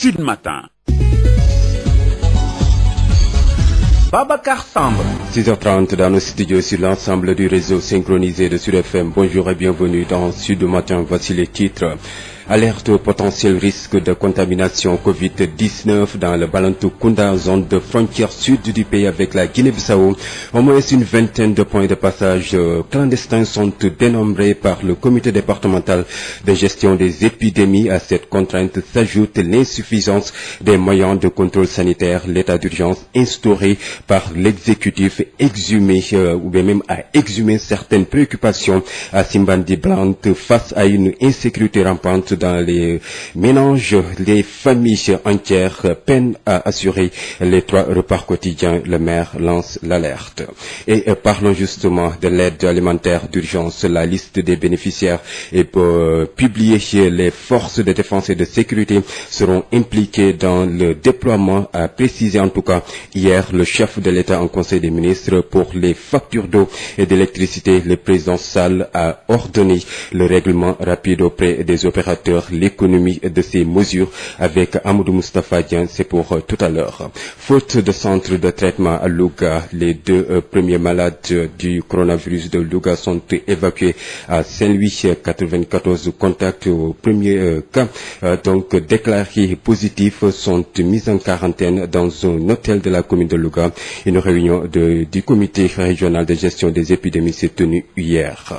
Sud Matin. Babacar Samb. 6h30 dans nos studios sur l'ensemble du réseau synchronisé de Sud FM. Bonjour et bienvenue dans Sud Matin. Voici les titres. Alerte au potentiel risque de contamination Covid-19 dans le Balantokounda, zone de frontière sud du pays avec la Guinée-Bissau. Au moins une vingtaine de points de passage clandestins sont dénombrés par le comité départemental de gestion des épidémies. À cette contrainte s'ajoute l'insuffisance des moyens de contrôle sanitaire. L'état d'urgence instauré par l'exécutif ou bien même a exhumé certaines préoccupations à Simbandi Blante face à une insécurité rampante dans les ménages. Les familles entières peinent à assurer les 3 repas quotidiens. Le maire lance l'alerte. Et parlons justement de l'aide alimentaire d'urgence. La liste des bénéficiaires est publiée. Les forces de défense et de sécurité seront impliquées dans le déploiement, a précisé en tout cas hier le chef de l'État en Conseil des ministres. Pour les factures d'eau et d'électricité, le président Sall a ordonné le règlement rapide auprès des opérateurs. L'économie de ces mesures avec Amadou Moustapha Dian, c'est pour tout à l'heure. Faute de centre de traitement à Louga, les 2 premiers malades du coronavirus de Louga sont évacués à Saint-Louis. 94 contacts au premier cas donc déclarés positifs sont mis en quarantaine dans un hôtel de la commune de Louga. Une réunion du comité régional de gestion des épidémies s'est tenue hier.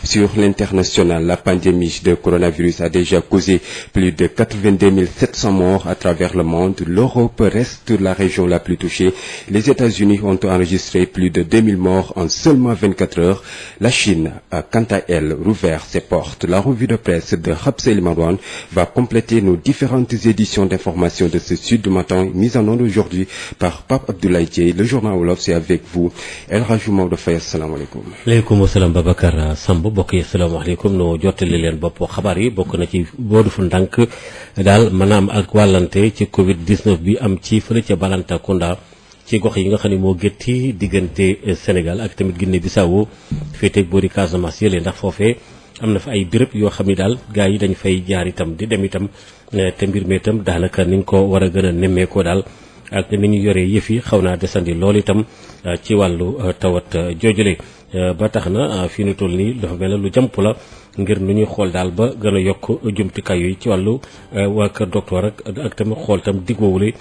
Sur l'international, la pandémie de coronavirus a déjà causé plus de 82 700 morts à travers le monde. L'Europe reste la région la plus touchée. Les États-Unis ont enregistré plus de 2000 morts en seulement 24 heures. La Chine a quant à elle rouvert ses portes. La revue de presse de Rapsel Marwan va compléter nos différentes éditions d'information de ce Sud Matin, mise en onde aujourd'hui par Pape Abdoulaye Dieye. Le journal Wolof, c'est avec vous El Hadji Maodo Faye. Assalamu alaikum. Aleykum salaam Babacar Samb. Bokk yi assalamu aleykum. No jottali leen bopp xabaar yi bokk na ci boodu fu ndànk daal maanaam ak wàllante ci Covid-19 bi am ci fële ca Balantacounda ci gox yi nga xam ne moo gétti diggante Sénégal ak tamit Guinée-Bissau féeteeg boori Casamance yële ndax foofee am na fa ay béréb yoo xam ne daal gars yi dañ fay jaar itam di dem itam te mbir mi itam daanaka niñ ko war a gën a nemmeekoo daal ak ni ñu yoree yëf yi xaw naa desandi loolu itam ci wàllu tawat joojule ba tax na fi ñu toll nii dafa mel ne lu jàmp la ngir nu ñuy xool daal ba gën a yokk jumtukaay yooyu ci wàllu waa kër docteur ak tamit xool tam diggoowule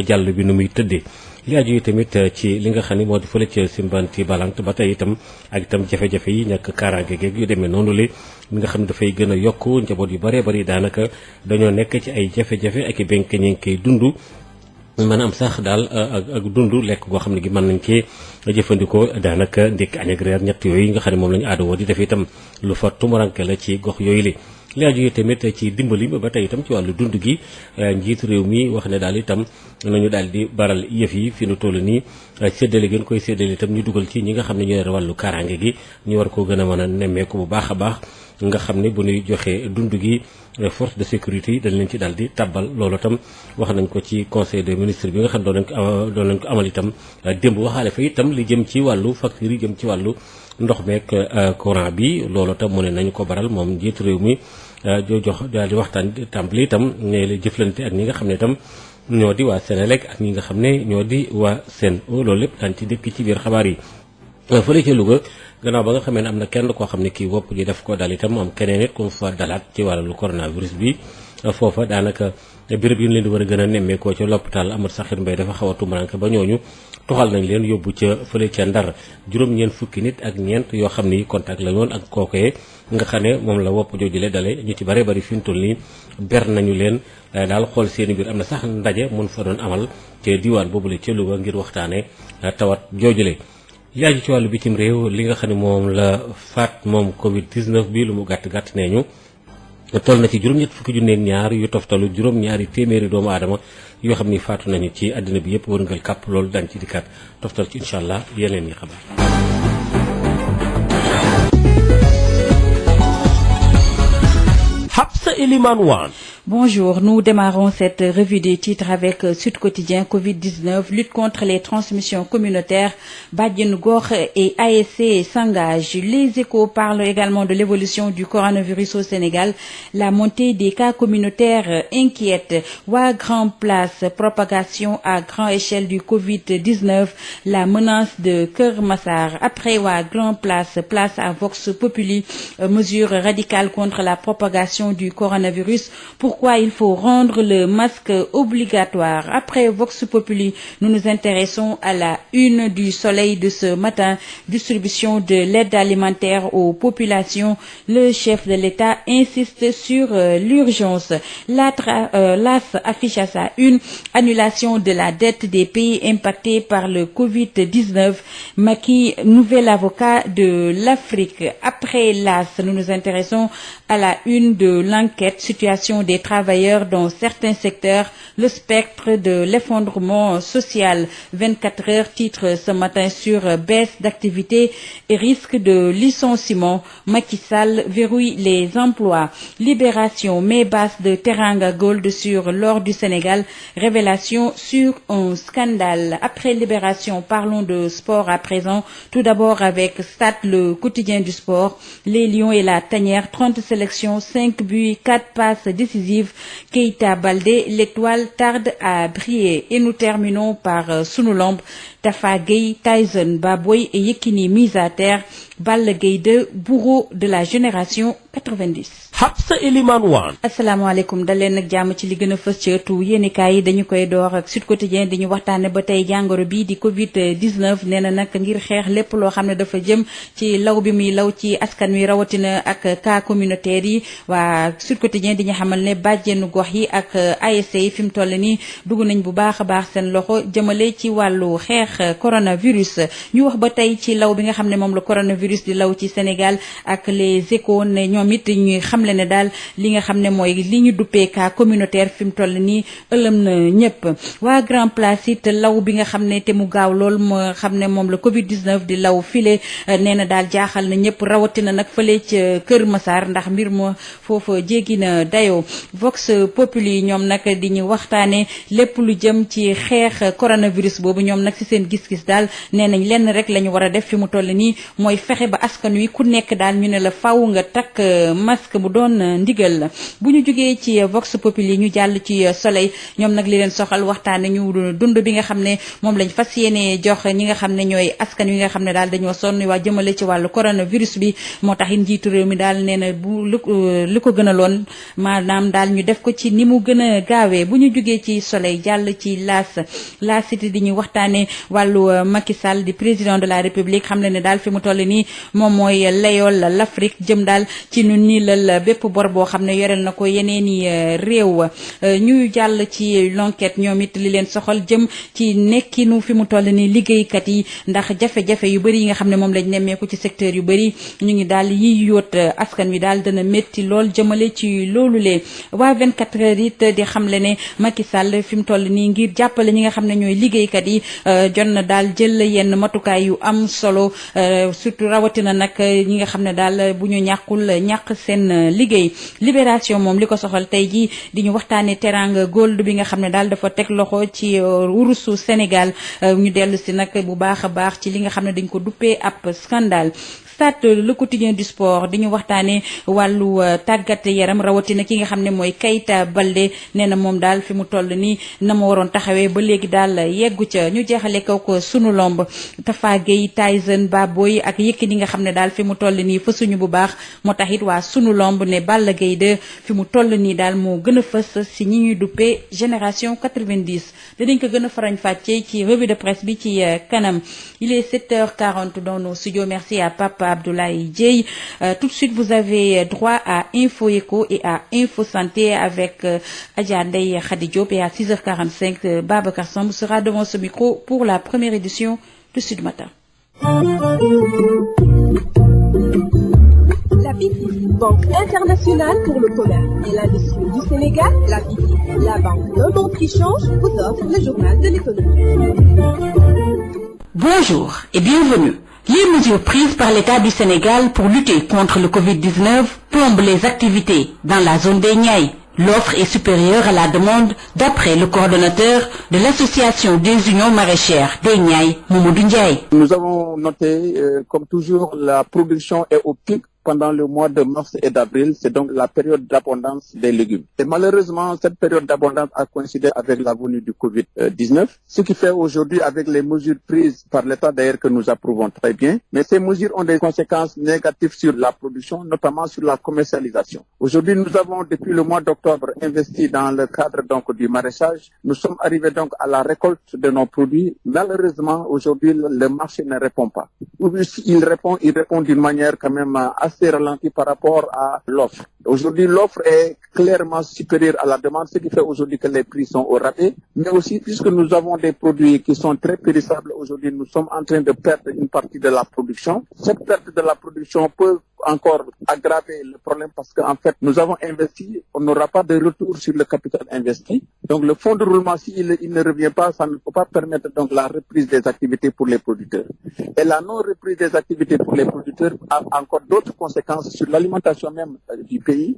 jàll bi nu muy tëddee. li aju yi tamit ci li nga xam ne moo di fële ca Simbanti Balant ba tey itam ak itam jafe-jafe yi ñàkk kaaraange geeg yu demee noonu li nga xam ne dafay gën a yokk njaboot yu bëree bëri daanaka dañoo nekk ci ay jafe-jafe ak i benk ñi ngi koy dund. maanaam sax daal ak dund lekk goo xam ne gi mën nañ cee jëfandikoo daanaka ndékki añ ak reer ñett yooyu nga xam ne moom la ñu aadawoo di def itam lu fa tumuranke la ci gox yooyu li laaj yi tamit ci dimbali ba tey itam ci wàllu dund gi njiitu réew mi wax ne daal itam nañu daal di baral yëf yi fi nu toll nii séddale gën koy séddale itam ñu dugal ci ñi nga xam ne ñoo yore wàllu kaaraange gi ñu war koo gën a mën a nemmeeku bu baax a baax nga xam ne bu ñuy joxee dund gi force de sécurité yi dañ leen ci daal di tabbal loolu itam wax nañ ko ci conseil des ministres bi nga xam doon nañ ko amal itam démb waxaale fa itam li jëm ci wàllu factures yi jëm ci wàllu ndox meek courant bi loolu itam mu ne nañu ko baral moom njiitu réew mi jox daal di waxtaan tàmbali itam ne la jëflante ak ñi nga xam ne itam ñoo di waa Sénélec ak ñi nga xam ne ñoo di waa Sen'Eau loolu lépp daan ci dëkk ci biir xabaar yi. fële ca Louga gannaaw ba nga xamee ne am na kenn koo xam ne kii wopp ji def ko dal itam am keneen it ku fa dalaat ci wàllu coronavirus bi foofa daanaka béréb yi ñu leen di war a gën a nemmeekoo ca l'hôpital Amadou Sakhir Mbaye dafa xaw a tumuranke ba ñooñu toxal nañ leen yóbbu ca fële ca Ndar juróom-ñeent fukki nit ak ñeent yoo xam ni contact la woon ak kookee nga xam ne moom la wopp joojule dale ñu ci bare bari fi mu toll nii ber nañu leen daal xool seen biir am na sax ndaje mun fa doon amal te diwaan boobule ca Louga ngir waxtaane tawat joojule. yaaju ci wàllu bitim réew li nga xam ne moom la faat moom Covid-19 bi lu mu gàtt-gàtt nee ñu toll na ci juróom-ñett fukki junneeg ñaar yu toftalu juróom-ñaari téeméeri doomu aadama yoo xam ni faatu nañu ci àddina bi yëpp wërngal kàpp loolu dañ ci dikkaat toftal ci incha allah yeneen yi xabaar. Hapsa Eliman Wan Bonjour, nous démarrons cette revue des titres avec Sud Quotidien. Covid-19, lutte contre les transmissions communautaires, Badiane Gox et ASC s'engagent. Les Échos parlent également de l'évolution du coronavirus au Sénégal. La montée des cas communautaires inquiète. Wa Grand Place, propagation à grande échelle du Covid-19, la menace de Keur Massar. Après Wa Grand Place, place à Vox Populi, mesure radicale contre la propagation du coronavirus. Pourquoi il faut rendre le masque obligatoire? Après Vox Populi, nous nous intéressons à la une du Soleil de ce matin. Distribution de l'aide alimentaire aux populations. Le chef de l'État insiste sur l'urgence. L'AS affiche à sa une annulation de la dette des pays impactés par le Covid-19. Macky, nouvel avocat de l'Afrique. Après l'AS, nous nous intéressons à la une de l'enquête, situation des travailleurs dans certains secteurs, le spectre de l'effondrement social. 24 heures titre ce matin sur baisse d'activité et risque de licenciement. Macky Sall verrouille les emplois. Libération, met basse de Teranga Gold sur l'or du Sénégal. Révélation sur un scandale. Après Libération, parlons de sport à présent. Tout d'abord avec Stade, le quotidien du sport. Les Lions et la Tanière, 30 sélections, 5 buts, 4 passes décisives. Keita Baldé, l'étoile tarde à briller. Et nous terminons par Sunu Lamb. Tafa Gueye, Tyson, Baboy et Yekini mis à terre. Balla Gaye 2, bourreau de la génération 90. Habsa Eliman Wane. asalaamaaleykum dal leen nag jàmm ci li gën a fës ci ëttu yéenekaay yi dañu koy door ak Sud Quotidien dañu waxtaane ba tey jàngoro bi di Covid-19 nee na nag ngir xeex lépp loo xam ne dafa jëm ci law bi muy law ci askan wi rawatina ak cas communautaire yi. waa Sud Quotidien di ñu xamal ne bàjjenu gox yi ak ASC yi fi mu toll nii dugg nañ bu baax a baax seen loxo jëmale ci wàllu xeex coronavirus. ñu wax ba tey ci law bi nga xam ne moom la coronavirus di law ci Sénégal ak les Échos ne ñoom it ñuy xamle ne daal li nga xam ne mooy li ñu duppee cas communautaire fi mu toll nii ëlëm na ñëpp. waa Grand Place it law bi nga xam ne te mu gaaw lool moo xam ne moom la Covid-19 di law file nee na daal jaaxal na ñëpp rawatina nag fële ca Kër Massar ndax mbir ma foofa jéggi na dayoo. Vox Populi ñoom nag di ñu waxtaane lépp lu jëm ci xeex coronavirus boobu ñoom nag ci seen gis-gis daal nee nañ lenn rek la ñu war a def fi mu toll nii mooy fexe ba askan wi ku nekk daal ñu ne la faw nga takk masque mu doon ndigal la. bu ñu jógee ci Vox Populi ñu jàll ci Soleil ñoom nag li leen soxal waxtaane ñu dund bi nga xam ne moom lañ fas yéene jox ñi nga xam ne ñooy askan wi nga xam ne daal dañoo sonn waa jëmale ci wàllu coronavirus bi. moo tax it njiitu réew mi daal nee na bu lu ko gën a loon maanaam daal ñu def ko ci ni mu gën a gaawee. bu ñu jógee ci Soleil jàll ci L'As Cité di ñu waxtaane wàllu Macky Sall di président de la République xam ne daal fi mu toll nii moom mooy layool l'Afrique jëm daal ci nu nii lal bépp bor boo xam ne yoreel na ko yeneeni réew. ñu jàll ci l'enquête ñoom it li leen soxal jëm ci nekkinu fi mu toll nii liggéeykat yi ndax jafe-jafe yu bëri yi nga xam ne moom lañ nemmeeku ci secteur yu bëri ñu ngi daal yi yoot askan wi daal dana métti lool jëmale ci loolu lee. waa 24 heures it di xamle ne Macky Sall fi mu toll nii ngir jàppale ñi nga xam ne ñooy liggéeykat yi jot na daal jël yenn matukaay yu am solo surtout rawatina nag ñi nga xam ne daal bu ñu ñàkk seen liggéey. Libération moom li ko soxal tey jii di ñu waxtaanee Teranga Gold bi nga xam ne daal dafa teg loxo ci wurusu Sénégal ñu dellu si nag bu baax a baax ci li nga xam ne dañ ko duppee ab scandale. Stade, le quotidien du sport di ñu waxtaanee wàllu tàggat yaram rawatina ki nga xam ne mooy Keita Baldé nee na moom daal fi mu toll nii na ma waroon taxawee ba léegi daal yeggu ca. ñu jeexale ko Sunu Lamb Tafa Gueye, Tyson, Baboy ak Yékini nga xam ne daal fi mu toll nii fësuñu bu baax moo tax it waa Sunu Lamb ne Balla Gaye 2 fi mu toll nii daal moo gën a fës si ñi ñuy duppee génération 90. dinañ ko gën a farañ fàccee ci revue de presse bi ci kanam. Il est 7h40 dans nos studios. Merci à Papa Abdoulaye Dieye. Tout de suite, vous avez droit à Info Éco et à Info Santé avec Adja Ndeye Khady Diop. Et à 6h45, Babacar Samb sera devant ce micro pour la première édition de Sud Matin. La BICIS, Banque internationale pour le commerce et l'industrie du Sénégal, la BICIS, la banque d'un monde qui change, vous offre le journal de l'économie. Bonjour et bienvenue. Les mesures prises par l'État du Sénégal pour lutter contre le Covid-19 plombent les activités dans la zone des Niayes, L'offre est supérieure à la demande, d'après le coordonnateur de l'association des unions maraîchères des Niayes, Mamadou Ndiaye. Nous avons noté, comme toujours, la production est au pic pendant le mois de mars et d'avril, c'est donc la période d'abondance des légumes. Et malheureusement, cette période d'abondance a coïncidé avec la venue du Covid-19, ce qui fait aujourd'hui, avec les mesures prises par l'État d'ailleurs que nous approuvons très bien, mais ces mesures ont des conséquences négatives sur la production, notamment sur la commercialisation. Aujourd'hui, nous avons, depuis le mois d'octobre, investi dans le cadre donc du maraîchage. Nous sommes arrivés donc à la récolte de nos produits. Malheureusement, aujourd'hui, le marché ne répond pas. Ou il répond d'une manière quand même assez ralenti par rapport à l'offre. Aujourd'hui, l'offre est clairement supérieure à la demande, ce qui fait aujourd'hui que les prix sont au rabais. Mais aussi, puisque nous avons des produits qui sont très périssables, aujourd'hui, nous sommes en train de perdre une partie de la production. Cette perte de la production peut encore aggraver le problème parce qu'en fait, nous avons investi, on n'aura pas de retour sur le capital investi. Donc, le fonds de roulement, s'il ne revient pas, ça ne peut pas permettre donc la reprise des activités pour les producteurs. Et la non-reprise des activités pour les producteurs a encore d'autres conséquences sur l'alimentation même du pays.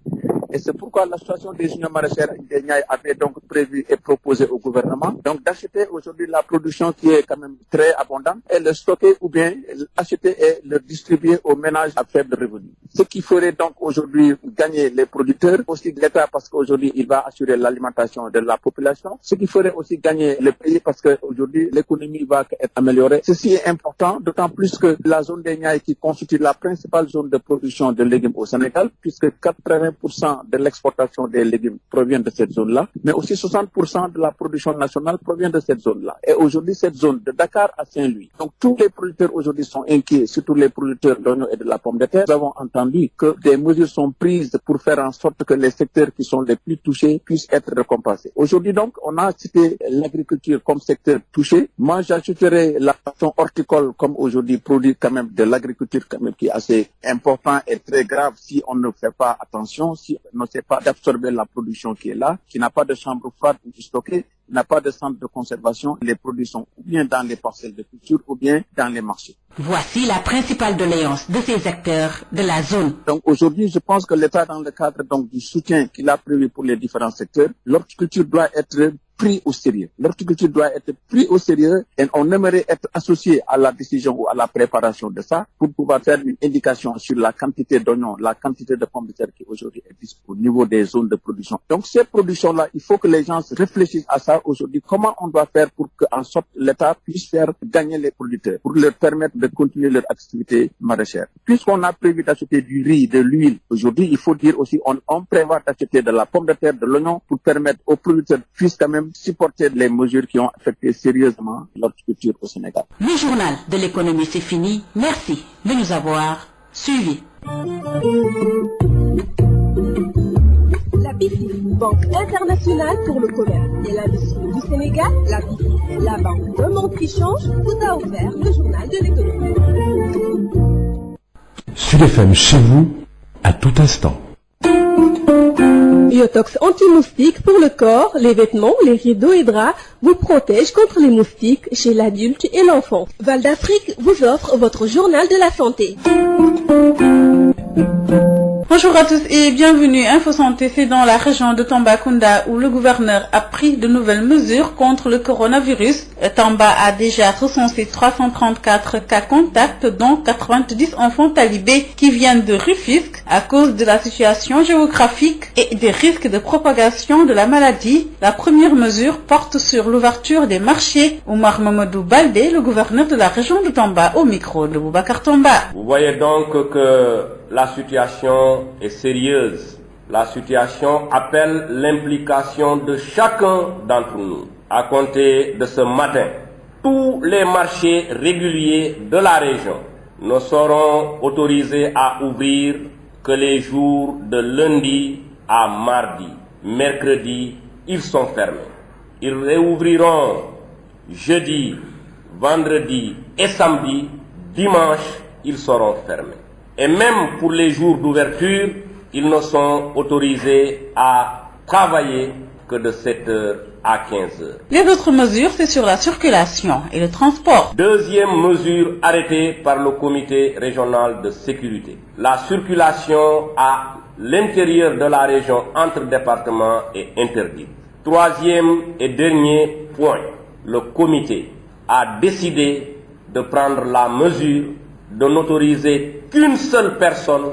Et c'est pourquoi l'association des unions maraîchères des Niayes avait donc prévu et proposé au gouvernement donc d'acheter aujourd'hui la production qui est quand même très abondante et le stocker ou bien l'acheter et le distribuer aux ménages à faible revenu. Ce qui ferait donc aujourd'hui gagner les producteurs, aussi l'État parce qu'aujourd'hui il va assurer l'alimentation de la population, ce qui ferait aussi gagner le pays parce qu'aujourd'hui l'économie va être améliorée. Ceci est important, d'autant plus que la zone des Niayes qui constitue la principale zone de production de légumes au Sénégal, puisque 80% de l'exportation des légumes provient de cette zone-là, mais aussi 60% de la production nationale provient de cette zone-là. Et aujourd'hui, cette zone de Dakar à Saint-Louis. Donc tous les producteurs aujourd'hui sont inquiets, surtout les producteurs d'oignons et de la pomme de terre. Nous avons entendu que des mesures sont prises pour faire en sorte que les secteurs qui sont les plus touchés puissent être récompensés. Aujourd'hui donc, on a cité l'agriculture comme secteur touché. Moi, j'ajouterais la façon horticole comme aujourd'hui produit quand même de l'agriculture quand même qui est assez important et très grave si on ne fait pas attention, si on ne sait pas d'absorber la production qui est là, qui n'a pas de chambre froide pour stocker, n'a pas de centre de conservation. Les produits sont ou bien dans les parcelles de culture ou bien dans les marchés. Voici la principale doléance de ces acteurs de la zone. Donc aujourd'hui, je pense que l'État, dans le cadre donc du soutien qu'il a prévu pour les différents secteurs, l'horticulture doit être pris au sérieux. L'horticulture doit être pris au sérieux et on aimerait être associé à la décision ou à la préparation de ça pour pouvoir faire une indication sur la quantité d'oignons, la quantité de pommes de terre qui aujourd'hui existe au niveau des zones de production. Donc ces productions-là, il faut que les gens réfléchissent à ça aujourd'hui. Comment on doit faire pour qu'en sorte l'État puisse faire gagner les producteurs, pour leur permettre de continuer leur activité maraîchère. Puisqu'on a prévu d'acheter du riz, de l'huile, aujourd'hui, il faut dire aussi on prévoit d'acheter de la pomme de terre, de l'oignon pour permettre aux producteurs puissent quand même supporter les mesures qui ont affecté sérieusement l'horticulture au Sénégal. Le journal de l'économie, c'est fini. Merci de nous avoir suivis. La BICI, Banque internationale pour le commerce et l'industrie du Sénégal, la BICI, la banque d'un monde qui change, vous a offert le journal de l'économie. Sud FM chez vous, à tout instant. Biotox anti-moustique pour le corps, les vêtements, les rideaux et draps vous protège contre les moustiques chez l'adulte et l'enfant. Val d'Afrique vous offre votre journal de la santé. Bonjour à tous et bienvenue. Info Santé, c'est dans la région de Tambacounda où le gouverneur a pris de nouvelles mesures contre le coronavirus. Tamba a déjà recensé 334 cas contacts, dont 90 enfants talibés qui viennent de Rufisque à cause de la situation géographique et des risques de propagation de la maladie. La première mesure porte sur l'ouverture des marchés. Oumar Mamadou Baldé, le gouverneur de la région de Tamba, au micro de Boubacar Tamba. Vous voyez donc que la situation est sérieuse. La situation appelle l'implication de chacun d'entre nous. À compter de ce matin, tous les marchés réguliers de la région ne seront autorisés à ouvrir que les jours de lundi à mardi. Mercredi, ils sont fermés. Ils réouvriront jeudi, vendredi et samedi. Dimanche, ils seront fermés. Et même pour les jours d'ouverture, ils ne sont autorisés à travailler que de 7h à 15h. Les autres mesures, c'est sur la circulation et le transport. Deuxième mesure arrêtée par le comité régional de sécurité. La circulation à l'intérieur de la région entre départements est interdite. Troisième et dernier point, le comité a décidé de prendre la mesure de n'autoriser qu'une seule personne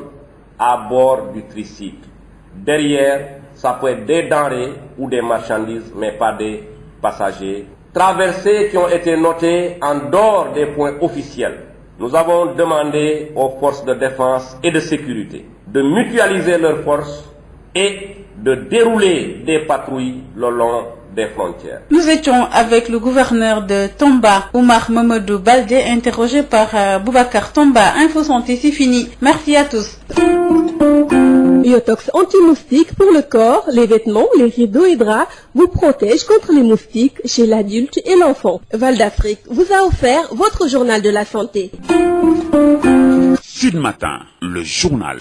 à bord du tricycle. Derrière, ça peut être des denrées ou des marchandises, mais pas des passagers. Traversées qui ont été notées en dehors des points officiels. Nous avons demandé aux forces de défense et de sécurité de mutualiser leurs forces et de dérouler des patrouilles le long des frontières. Nous étions avec le gouverneur de Tomba, Oumar Mamadou Baldé, interrogé par Boubacar Tomba. Info Santé, c'est fini. Merci à tous. Yotox anti-moustique pour le corps, les vêtements, les rideaux et draps vous protège contre les moustiques chez l'adulte et l'enfant. Val d'Afrique vous a offert votre journal de la santé. Sud Matin, le journal.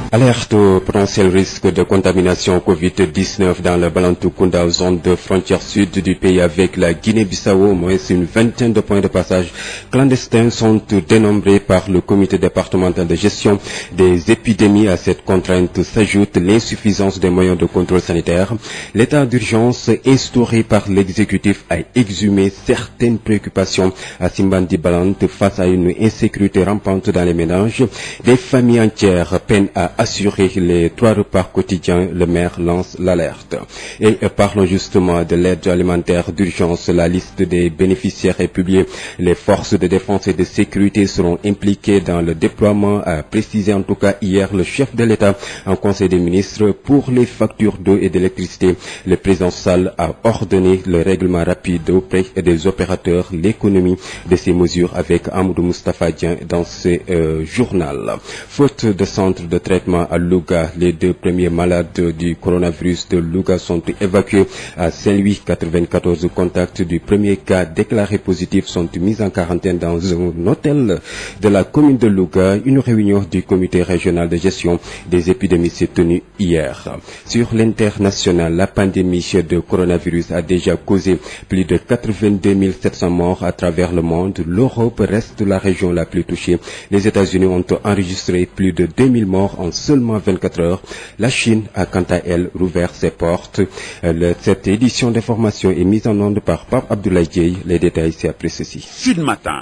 Alerte au potentiel risque de contamination Covid-19 dans le Balantoukunda, zone de frontière sud du pays avec la Guinée-Bissau. Au moins une vingtaine de points de passage clandestins sont dénombrés par le comité départemental de gestion des épidémies. À cette contrainte s'ajoute l'insuffisance des moyens de contrôle sanitaire. L'état d'urgence instauré par l'exécutif a exhumé certaines préoccupations à Simbandi Balante face à une insécurité rampante dans les ménages. Des familles entières peinent à assurer les 3 repas quotidiens. Le maire lance l'alerte. Et parlons justement de l'aide alimentaire d'urgence. La liste des bénéficiaires est publiée. Les forces de défense et de sécurité seront impliquées dans le déploiement, a précisé en tout cas hier le chef de l'État en Conseil des ministres. Pour les factures d'eau et d'électricité, le président Sall a ordonné le règlement rapide auprès des opérateurs. L'économie de ces mesures avec Amadou Moustapha Dieng dans ce journal. Faute de centre de traitement à Louga, les 2 premiers malades du coronavirus de Louga sont évacués à Saint-Louis. 94 contacts du premier cas déclarés positifs sont mis en quarantaine dans un hôtel de la commune de Louga. Une réunion du comité régional de gestion des épidémies s'est tenue hier. Sur l'international, la pandémie de coronavirus a déjà causé plus de 82 700 morts à travers le monde. L'Europe reste la région la plus touchée. Les États-Unis ont enregistré plus de 2000 morts en seulement 24 heures. La Chine a quant à elle rouvert ses portes. Cette édition d'information est mise en onde par Pape Abdoulaye Dieye. Les détails c'est après ceci. Sud Matin.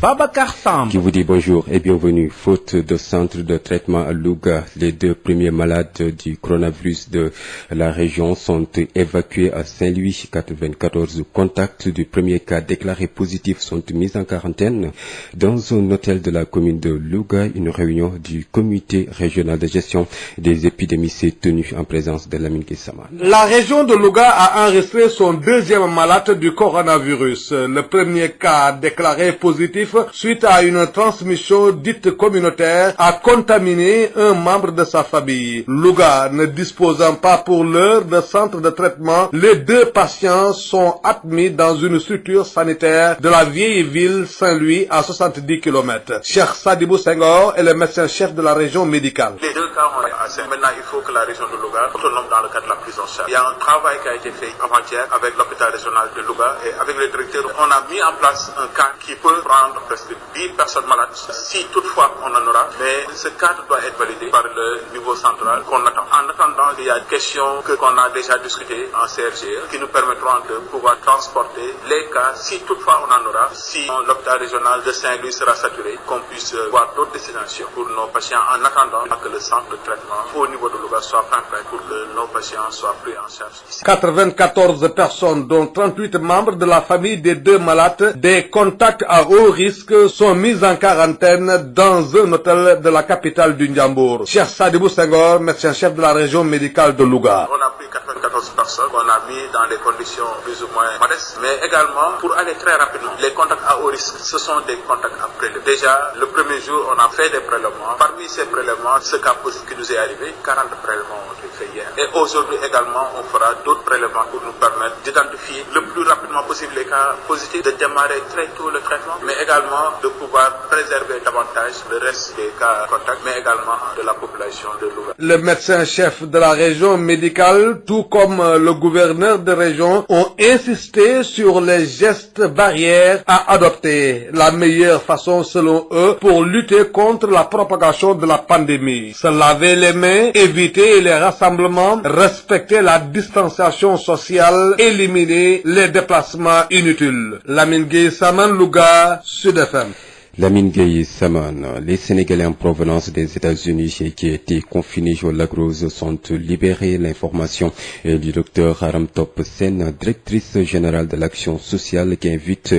Babacar Samb qui vous dit bonjour et bienvenue. Faute de centre de traitement à Louga, les 2 premiers malades du coronavirus de la région sont évacués à Saint-Louis. 94 contacts du premier cas déclarés positifs sont mis en quarantaine dans un hôtel de la commune de Louga. Une réunion du comité régional de gestion des épidémies s'est tenue en présence de Lamine Kissama. La région de Louga a enregistré son 2e malade du coronavirus. Le premier cas déclaré positif suite à une transmission dite communautaire a contaminé un membre de sa famille. Louga ne disposant pas pour l'heure de centre de traitement, les 2 patients sont admis dans une structure sanitaire de la vieille ville Saint-Louis à 70 km. Cheikh Sadibou Senghor est le médecin-chef de la région médicale. Les 2 cas ont été assez. Maintenant, il faut que la région de Louga soit autonome dans le cadre de la prise en charge. Il y a un travail qui a été fait avant-hier avec l'hôpital régional de Louga et avec le directeur. On a mis en place un cadre qui peut prendre presque 10 personnes malades, si toutefois on en aura, mais ce cadre doit être validé par le niveau central qu'on attend. En attendant, il y a des questions qu'on a déjà discutées en CRGE qui nous permettront de pouvoir transporter les cas, si toutefois on en aura, si l'hôpital régional de Saint-Louis sera saturé, qu'on puisse voir d'autres destinations pour nos patients en attendant que le centre de traitement au niveau de Louga soit prêt pour que nos patients soient pris en charge. 94 personnes, dont 38 membres de la famille des 2 malades, des contacts à haut risque sont mises en quarantaine dans un hôtel de la capitale du Ndiambour. Cheikh Sadibou Senghor, médecin-chef de la région médicale de Louga. On a pris 94 personnes qu'on a mis dans des conditions plus ou moins modestes, mais également pour aller très rapidement. Les contacts à haut risque, ce sont des contacts à prélever. Déjà, le premier jour, on a fait des prélèvements. Parmi ces prélèvements, ce cas positif qui nous est arrivé, 40 prélèvements ont été faits hier. Et aujourd'hui également, on fera d'autres prélèvements pour nous permettre d'identifier le plus rapidement possible les cas positifs, de démarrer très tôt le traitement, mais également de pouvoir préserver davantage le reste des cas contacts, mais également de la population de Louga. Le médecin-chef de la région médicale, tout comme comme le gouverneur de région, ont insisté sur les gestes barrières à adopter. La meilleure façon, selon eux, pour lutter contre la propagation de la pandémie. Se laver les mains, éviter les rassemblements, respecter la distanciation sociale, éliminer les déplacements inutiles. Lamine Gueye Saman, Louga, Sud FM. Lamine Gueye Saman, les Sénégalais en provenance des États-Unis et qui étaient confinés au Lac Rose sont libérés. L'information est du docteur Aram Top Sen, directrice générale de l'action sociale, qui invite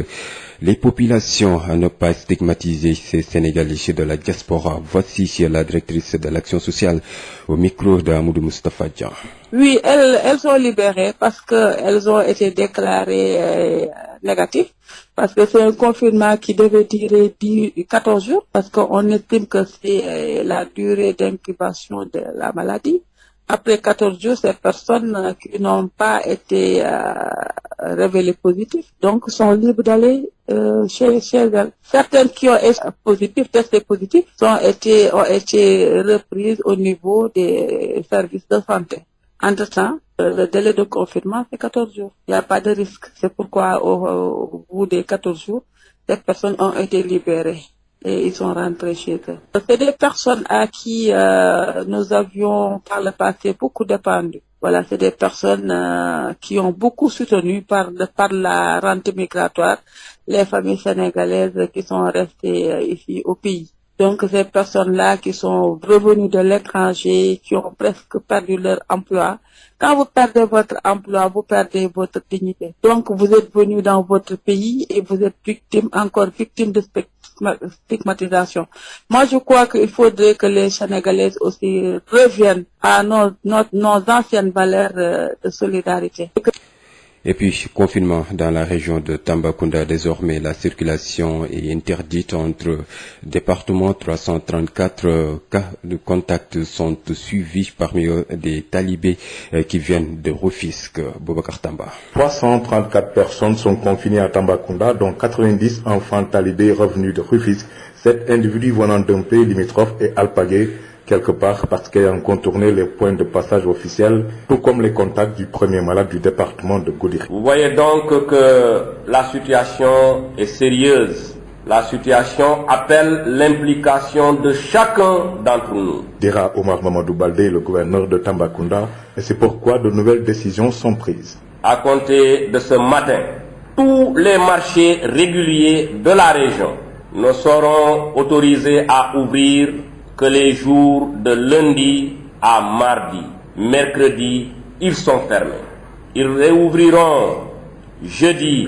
les populations à ne pas stigmatiser ces Sénégalais de la diaspora. Voici la directrice de l'action sociale au micro d'Amoudou Moustapha Dian. Oui, elles sont libérées parce qu'elles ont été déclarées négatives. Parce que c'est un confinement qui devait durer 14 jours, parce qu'on estime que c'est la durée d'incubation de la maladie. Après 14 jours, ces personnes qui n'ont pas été révélées positives, donc sont libres d'aller chez elles. Certaines qui ont été testées positives, ont été reprises au niveau des services de santé. Entre-temps, le délai de confinement, c'est 14 jours. Il n'y a pas de risque. C'est pourquoi, au bout des 14 jours, ces personnes ont été libérées et ils sont rentrés chez eux. C'est des personnes à qui nous avions, par le passé, beaucoup dépendu. Voilà, c'est des personnes qui ont beaucoup soutenu par la rente migratoire les familles sénégalaises qui sont restées ici au pays. Donc, ces personnes-là qui sont revenues de l'étranger, qui ont presque perdu leur emploi. Quand vous perdez votre emploi, vous perdez votre dignité. Donc, vous êtes venus dans votre pays et vous êtes encore victime de stigmatisation. Moi, je crois qu'il faudrait que les Sénégalaises aussi reviennent à nos anciennes valeurs de solidarité. Et puis, confinement dans la région de Tambacounda. Désormais, la circulation est interdite entre départements. 334 cas de contact sont suivis, parmi eux des talibés qui viennent de Rufisque. Boubacar Tamba. 334 personnes sont confinées à Tambacounda, dont 90 enfants talibés revenus de Rufisque. 7 individus venant d'un pays limitrophe et alpagués quelque part parce qu'ayant contourné les points de passage officiels, tout comme les contacts du premier malade du département de Goudiri. Vous voyez donc que la situation est sérieuse. La situation appelle l'implication de chacun d'entre nous. Dira Omar Mamadou Baldé, le gouverneur de Tambacounda, et c'est pourquoi de nouvelles décisions sont prises. À compter de ce matin, tous les marchés réguliers de la région ne seront autorisés à ouvrir que les jours de lundi à mardi. Mercredi, ils sont fermés. Ils réouvriront jeudi,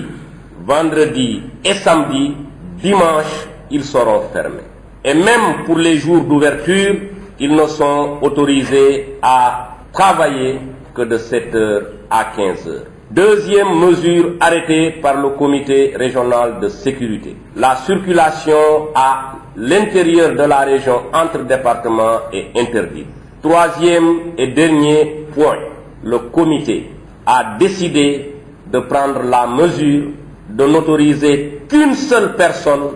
vendredi et samedi. Dimanche, ils seront fermés. Et même pour les jours d'ouverture, ils ne sont autorisés à travailler que de 7h à 15h. Deuxième mesure arrêtée par le comité régional de sécurité. La circulation à l'intérieur de la région entre départements est interdite. Troisième et dernier point. Le comité a décidé de prendre la mesure de n'autoriser qu'une seule personne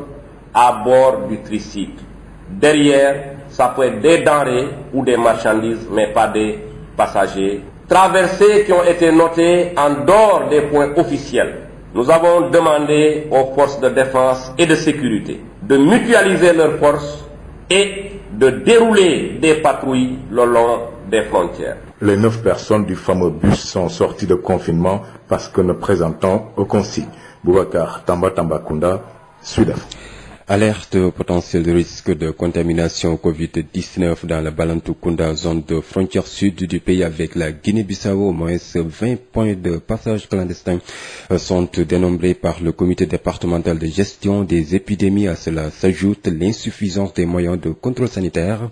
à bord du tricycle. Derrière, ça peut être des denrées ou des marchandises, mais pas des passagers. Traversées qui ont été notées en dehors des points officiels. Nous avons demandé aux forces de défense et de sécurité de mutualiser leurs forces et de dérouler des patrouilles le long des frontières. Les 9 personnes du fameux bus sont sorties de confinement parce que ne présentant aucun signe. Boubacar Tambacounda, Sud-Est. Alerte au potentiel de risque de contamination Covid-19 dans la Balantoukunda, zone de frontière sud du pays avec la Guinée-Bissau. Au moins 20 points de passage clandestin sont dénombrés par le comité départemental de gestion des épidémies. À cela s'ajoute l'insuffisance des moyens de contrôle sanitaire.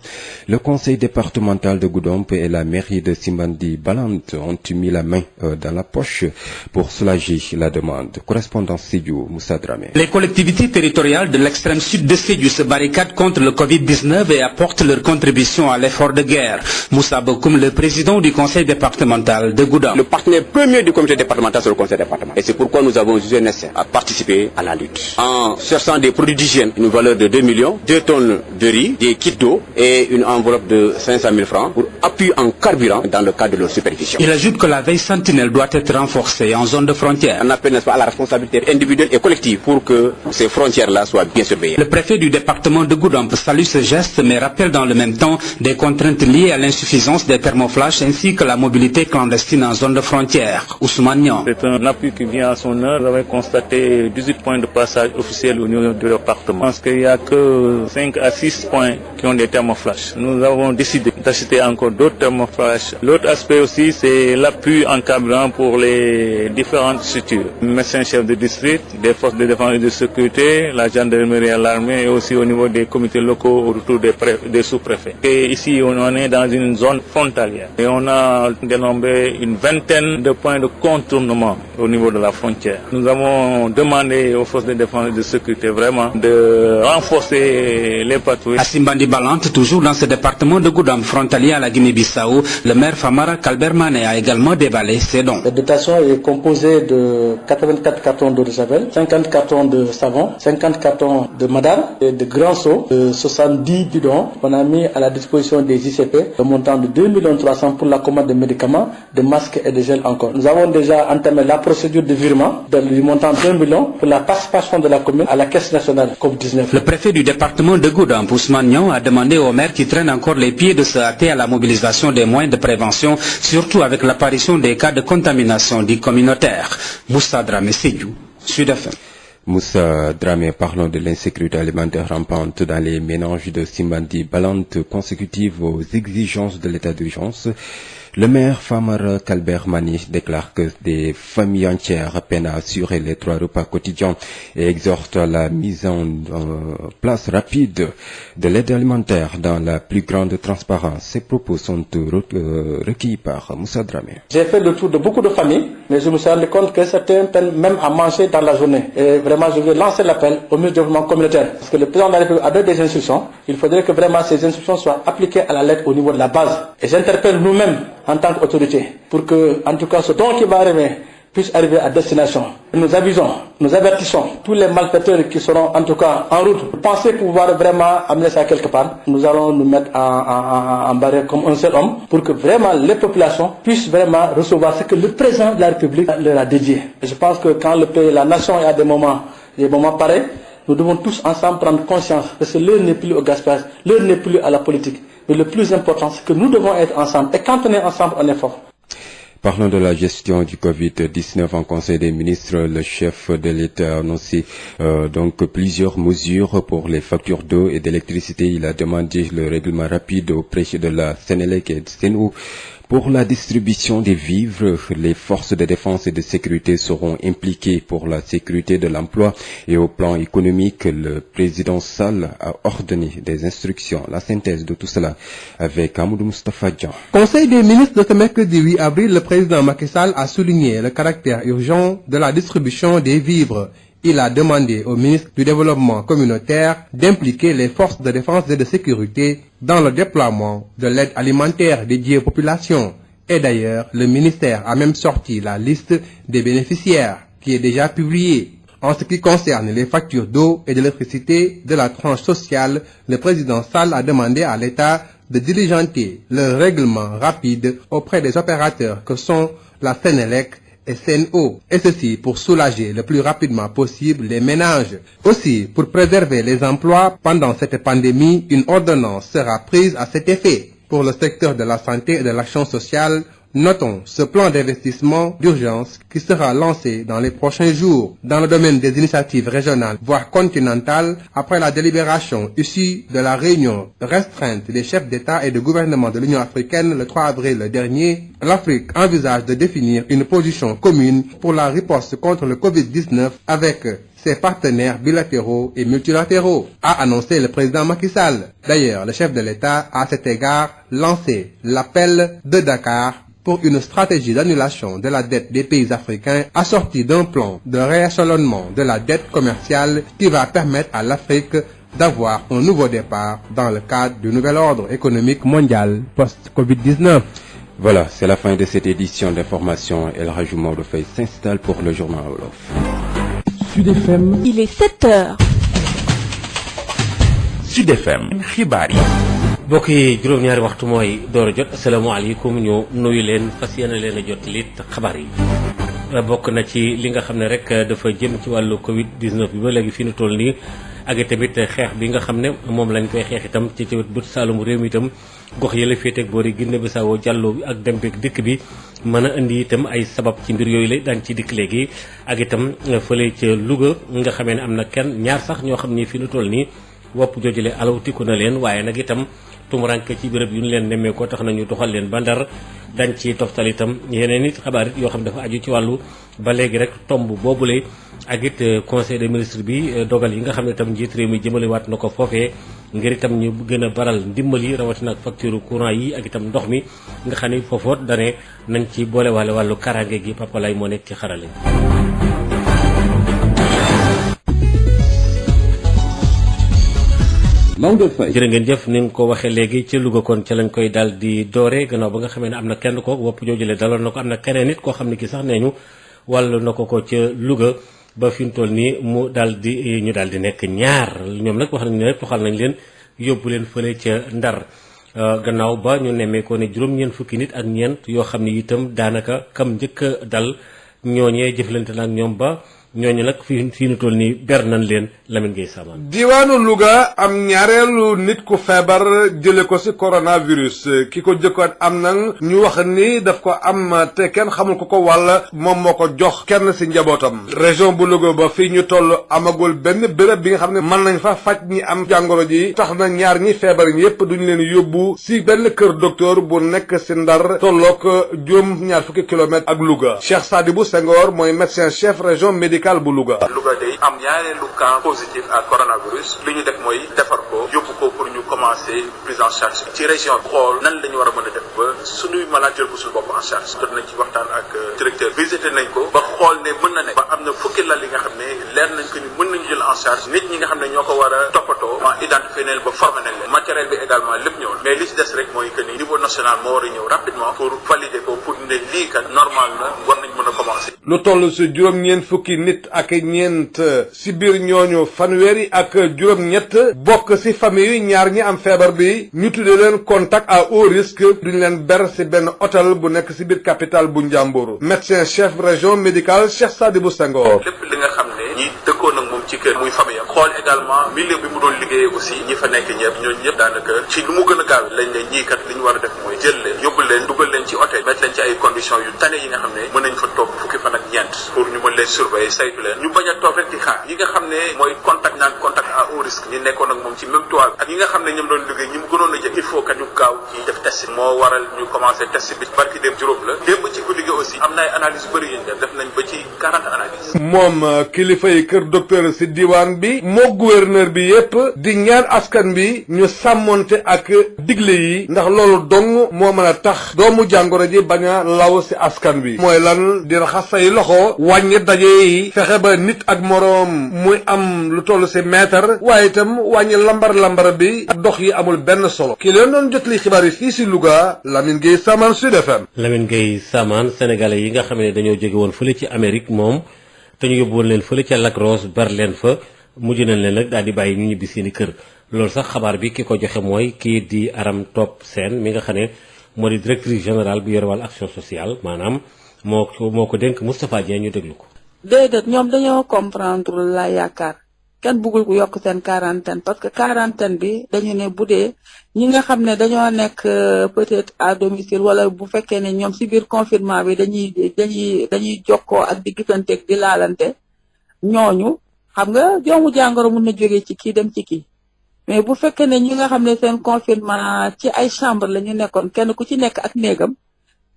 Le conseil départemental de Goudomp et la mairie de Simbandi Balant ont mis la main dans la poche pour soulager la demande. Correspondant Sidiou Moussa Dramé. Les collectivités territoriales de l'ex l'extrême sud de Sédhiou se barricadent contre le Covid-19 et apportent leur contribution à l'effort de guerre. Moussa Bokoum, le président du conseil départemental de Goudomp. Le partenaire premier du comité départemental, c'est le conseil départemental. Et c'est pourquoi nous avons jugé nécessaire à participer à la lutte. En cherchant des produits d'hygiène, une valeur de 2 millions, 2 tonnes de riz, des kits d'eau et une enveloppe de 500 000 francs pour appui en carburant dans le cadre de leur supervision. Il ajoute que la veille sentinelle doit être renforcée en zone de frontière. On appelle, n'est-ce pas, à la responsabilité individuelle et collective pour que ces frontières-là soient bien surveillées. Le préfet du département de Goudomp salue ce geste mais rappelle dans le même temps des contraintes liées à l'insuffisance des thermoflash ainsi que la mobilité clandestine en zone de frontière. Ousmane Niang. C'est un appui qui vient à son heure. Nous avons constaté 18 points de passage officiels au niveau du département. Je pense qu'il n'y a que 5 à 6 points qui ont des thermoflash. Nous avons décidé d'acheter encore d'autres thermoflash. L'autre aspect aussi, c'est l'appui en carburant pour les différentes structures. Médecin-chef de district, des forces de défense et de sécurité, la gendarmerie et l'armée et aussi au niveau des comités locaux autour des sous-préfets. Et ici, on est dans une zone frontalière. Et on a dénombré une vingtaine de points de contournement au niveau de la frontière. Nous avons demandé aux forces de défense et de sécurité vraiment de renforcer les patrouilles. À Simbandi Balante, toujours dans ce département de Goudomp, frontalier à la Guinée-Bissau, le maire Famara Kalber Mané a également déballé ses dons. La dotation est composée de 84 cartons d'eau de javel, 50 cartons de savon, 50 cartons de madame et de grands seaux, 70 bidons. On a mis à la disposition des ICP le montant de 2 300 000 pour la commande de médicaments, de masques et de gel encore. Nous avons déjà entamé la procédure de virement du montant de 1 million pour la participation de la commune à la caisse nationale COVID-19. Le préfet du département de Goudomp, Ousmane Niang, a demandé aux maires qui traînent encore les pieds de se hâter à la mobilisation des moyens de prévention, surtout avec l'apparition des cas de contamination dits communautaires. Moussa Dramé, Sédhiou, Sud FM. Moussa Dramé, parlons de l'insécurité alimentaire rampante dans les ménages de Simbandi Balante consécutives aux exigences de l'état d'urgence. Le maire Famara Kalber Mani déclare que des familles entières peinent à assurer les 3 repas quotidiens et exhorte à la mise en place rapide de l'aide alimentaire dans la plus grande transparence. Ces propos sont recueillis par Moussa Dramé. J'ai fait le tour de beaucoup de familles, mais je me suis rendu compte que certains peinent même à manger dans la journée. Et vraiment, je vais lancer l'appel au ministre du développement communautaire. Parce que le président de la République a donné des instructions. Il faudrait que vraiment ces instructions soient appliquées à la lettre au niveau de la base. Et j'interpelle nous-mêmes en tant qu'autorité, pour que, en tout cas, ce don qui va arriver puisse arriver à destination. Nous avisons, nous avertissons tous les malfaiteurs qui seront, en tout cas, en route. Pensez pouvoir vraiment amener ça quelque part. Nous allons nous mettre en barrière comme un seul homme, pour que vraiment les populations puissent vraiment recevoir ce que le président de la République leur a dédié. Et je pense que quand le pays, la nation est à des moments pareils, nous devons tous ensemble prendre conscience que l'heure n'est plus au gaspillage, l'heure n'est plus à la politique. Mais le plus important, c'est que nous devons être ensemble. Et quand on est ensemble, on est fort. Parlons de la gestion du Covid-19 en Conseil des ministres. Le chef de l'État a annoncé donc plusieurs mesures pour les factures d'eau et d'électricité. Il a demandé le règlement rapide auprès de la Sénélec et de Sen'Eau. Pour la distribution des vivres, les forces de défense et de sécurité seront impliquées pour la sécurité de l'emploi et au plan économique. Le président Sall a ordonné des instructions. La synthèse de tout cela avec Amadou Moustapha Dian. Conseil des ministres de ce mercredi 8 avril, le président Macky Sall a souligné le caractère urgent de la distribution des vivres. Il a demandé au ministre du Développement communautaire d'impliquer les forces de défense et de sécurité dans le déploiement de l'aide alimentaire dédiée aux populations. Et d'ailleurs, le ministère a même sorti la liste des bénéficiaires qui est déjà publiée. En ce qui concerne les factures d'eau et d'électricité de la tranche sociale, le président Sall a demandé à l'État de diligenter le règlement rapide auprès des opérateurs que sont la Sénélec et Sen'Eau, et ceci pour soulager le plus rapidement possible les ménages. Aussi, pour préserver les emplois pendant cette pandémie, une ordonnance sera prise à cet effet. Pour le secteur de la santé et de l'action sociale, notons ce plan d'investissement d'urgence qui sera lancé dans les prochains jours dans le domaine des initiatives régionales, voire continentales, après la délibération issue de la réunion restreinte des chefs d'État et de gouvernement de l'Union africaine le 3 avril dernier. L'Afrique envisage de définir une position commune pour la riposte contre le Covid-19 avec ses partenaires bilatéraux et multilatéraux, a annoncé le président Macky Sall. D'ailleurs, le chef de l'État a à cet égard lancé l'appel de Dakar pour une stratégie d'annulation de la dette des pays africains assortie d'un plan de rééchelonnement de la dette commerciale qui va permettre à l'Afrique d'avoir un nouveau départ dans le cadre du nouvel ordre économique mondial post-Covid-19. Voilà, c'est la fin de cette édition d'information. El Hadji Maodo Faye s'installe pour le journal Wolof. Sud FM. Il est 7h. Sud FM xibaar yi. mbokk yi juróom-ñaari waxtu mooy door a jot asalaamaaleykum ñu nuyu leen fas yéene leen a jot lit xabaar yi. bokk na ci li nga xam ne rek dafa jëm ci wàllu Covid 19 bi ba léegi fi nu toll nii ak tamit xeex bi nga xam ne moom lañ koy xeex itam ci tamit bët saalumu réew mi itam gox yële féeteeg boori Guinée Bissau jàllo bi ak dem beeg dëkk bi mën a indi itam ay sabab ci mbir yooyu la daan ci dikk léegi ak itam fële ca Louga nga xamee ne am na ñaar sax ñoo xam ni fi nu toll nii wopp joojule alawtiku na leen waaye nag itam tumuranke ci béréb yu ñu leen nemmee ko tax nañu doxal leen ba Ndar dañ ci toftal itam yeneen it xabaar it yoo xam dafa aju ci wàllu ba léegi rek tomb boobule ak it conseil des ministres bi dogal yi nga xam ne itam njiit réew mi jëmale waat na ko foofee ngir itam ñu gën a baral ndimbal yi rawatina ak facture courant yi ak itam ndox mi nga xam ne foofoot dane nañ ci boole wàllu karange gi Papa Lay moo nekk ci xarale. Maodo Faye jërë ngeen jëf ni nga ko waxee léegi ca Louga kon ca lañ koy daal di doore gannaaw ba nga xamee ne am na kenn ko wopp joojule daloon na ko am na keneen nit koo xam ne ki sax nee ñu wàllu na ko ca Louga ba fi mu toll nii ñu daal di nekk ñaar ñoom nag wax nañ ne rek toxal nañ leen yóbbu leen fële ca Ndar gannaaw ba ñu nemmee ko ne juróom-ñeent fukki nit ak ñeent yoo xam ne itam daanaka kam njëkk a dal ñooñee jëflante na ak ñoom ba ñooñu nag fii nu toll nii ber nañ leen Lamine Gueye Samane. diwaanu Louga am ñaareelu nit ku feebar jële ko ci coronavirus ki ko jëkkoon am nag ñu wax ni daf ko am te kenn xamul ko wàll moom moo ko jox kenn ci njabootam région bu Louga ba fii ñu toll amagul benn béréb bi nga xam ne mën nañ fa faj ñi am jàngoro ji tax na ñaar ñi feebar ñépp duñu leen yóbbu ci benn kër docteur bu nekk ci Ndar tolloog juróom-ñaar fukki kilomètres ak Louga Cheikh Sadibou Senghor mooy médecin chef région médicale bu Louga. Louga day am ñaareelu cas positif à coronavirus li ñu def mooy defar ko yóbbu ko pour ñu commencer prise en charge ci région bi xool nan la ñu war a mën a def ba suñuy malade jël ko suñu bopp en charge jot nañ ci waxtaan ak directeur visité nañ ko ba xool ne mën na ne ba am na fukki lal yi nga xam ne leer nañ ko ni mën nañu jël en charge nit ñi nga xam ne ñoo ko war a toppatoo ma identifié nañ ba formé nañ leen matériel bi également lépp ñëw mais li ci des rek mooy que ni niveau national moo war a ñëw rapidement pour valider ko pour ne lii kat normal na war nañ mën a commencer. lu toll ci juróom-ñeent fukki nit ak ñeent ci biir ñooñu fanweeri ak juróom-ñett bokk ci famille yi ñaar ñi am feebar bi ñu tuddee leen contact à haut risque duñ leen ber ci benn hôtel bu nekk ci biir capitale bu Njàmbur médecin chef région médicale Cheikh Sadibou Senghor. lépp li nga xam ne ñi dëkkoon ak moom ci kër muy famille am xool également milieu bi mu doon liggéeyee aussi ñi fa nekk ñëpp ñooñu ñëpp daanaka ci lu mu gën a gaaw lañ leen ñii kat li ñu war a def mooy jël leen yóbbu leen dugal leen ci hôtel mettre leen ci ay conditions yu tane yi nga xam ne mën nañ fa toog fukki fan ak ñeent pour ñu mën leen surveiller saytu leen ñu bañ a toog rek di xaar yi nga xam ne mooy contact à haut risque ñi nekkoon ak moom ci même toile ak yi nga xam ne ñoom doon liggéey ñi mu gënoon a jël il faut que ñu gaaw ci def test moo waral ñu commencé test bi barki dem juróom la démb ci guddi gi aussi am na ay analyse yu bëri yu ñu def nañ ba ci 40 analyses. moom kilifa yi kër docteur ci diwaan bi moo gouverneur bi yépp di ñaan askan bi ñu sàmmonte ak digle yi ndax loolu dong moo mën a tax doomu jàngoro ji bañ a law ci askan bi mooy lan di raxas say loxo wàññi daje yi fexe ba nit ak moroom muy am lu toll ci mètre waaye itam wàññi lambar bi ak dox yi amul benn solo ki leen doon jot li xibaar yi fii ci Louga Lamine Gueye Samane Sud FM. Lamine Gueye Samane sénégalais yi nga xam ne dañoo jóge woon fële ci Amérique moom te ñu yóbbu woon leen fële ca Lac Rose bar leen fa mujj nañ leen nag daal di bàyyi ñu ñibbi seeni kër loolu sax xabaar bi ki ko joxe mooy kii di Aram Top Sène mi nga xam ne moo di directrice générale bu yor wàllu action sociale maanaam moo ko dénk Moustapha Dieng ñu déglu ko. déedéet ñoom dañoo comprendre la yaakaar kenn bëggul ku yokk seen quarantaine parce que quarantaine bi dañu ne bu dee ñi nga xam ne dañoo nekk peut-être à domicile wala bu fekkee ne ñoom ci biir confinement bi dañuy jokkoo ak di gisanteeg di laalante ñooñu xam nga doomu jàngoro mun na jógee ci kii dem ci kii mais bu fekkee ne ñi nga xam ne seen confinement ci ay chambre la ñu nekkoon kenn ku ci nekk ak néegam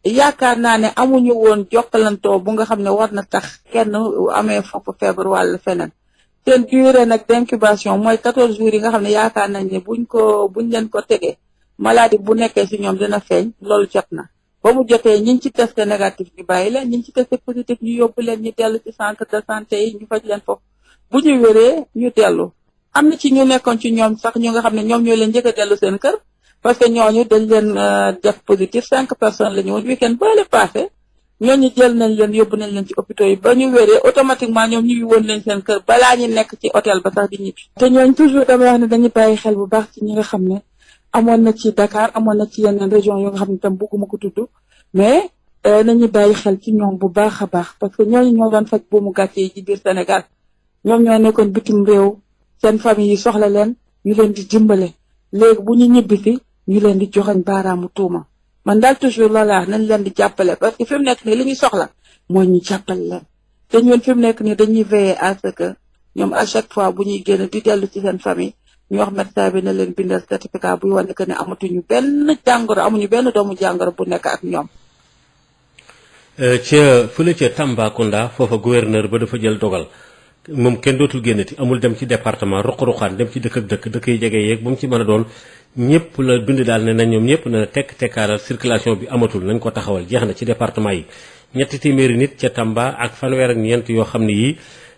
yaakaar naa ne amuñu woon jokkalantoo bu nga xam ne war na tax kenn amee foofu feebar wàll feneen seen durée nag d'incubation mooy 14 jours yi nga xam ne yaakaar nañ ne buñ leen ko tegee maladie bu nekkee ci ñoom dina feeñ loolu jot na ba mu jotee ñi ci testé négatif ñu bàyyi leen ñi ci testé positif ñu yóbbu leen ñu dellu ci centre de santé yi ñu faj leen foofu bu ñu wéree ñu dellu. am na ci ñu nekkoon ci ñoom sax ñu nga xam ne ñoom ñoo leen njëkk a dellu seen kër parce que ñooñu dañ leen def positif 5 personnes la ñu woon week-end bële passé ñooñu jël nañ leen yóbbu nañ leen ci hôpitaux yi ba ñu wéree automatiquement ñoom ñu woon leen seen kër balaa ñu nekk ci hôtel ba sax di ñibbi. te ñooñu toujours damay wax ne dañuy bàyyi xel bu baax ci ñi nga xam ne amoon na ci Dakar amoon na ci yeneen région yoo nga xam ne tam bëgguma ko tudd mais nañu bàyyi xel ci ñoom bu baax a baax parce que ñooñu ñoo doon faj buumu gàcce yi ci biir Sénégal ñoom ñoo nekkoon bitim réew seen famille yi soxla leen ñu leen di dimbale léegi bu ñu ñibbisi ñu leen di joxañ baaraamu tuuma man daal toujours loolaa nañ leen di jàppale parce que fi mu nekk nii li ñuy soxla mooy ñu jàppale leen te ñun fi mu nekk nii dañuy veiller à ce que ñoom à chaque fois bu ñuy génn di dellu ci seen famille ñu wax médecin bi na leen bindal certificat buy wane que ne amatuñu benn jàngoro amuñu benn doomu jàngoro bu nekk ak ñoom. ca fële ca Tambacounda foofa gouverneur ba dafa jël dogal moom kenn dootul génnati amul dem ci département ruq-ruqaan dem ci dëkk ak dëkk yi jege yeeg ba mu ci mën a doon ñëpp la bind daal ne na ñoom ñëpp na tekk tekkaaral circulation bi amatul nañ ko taxawal jeex na ci département yi 300 nit ca Tamba ak fanweer ak ñeent yoo xam ne yii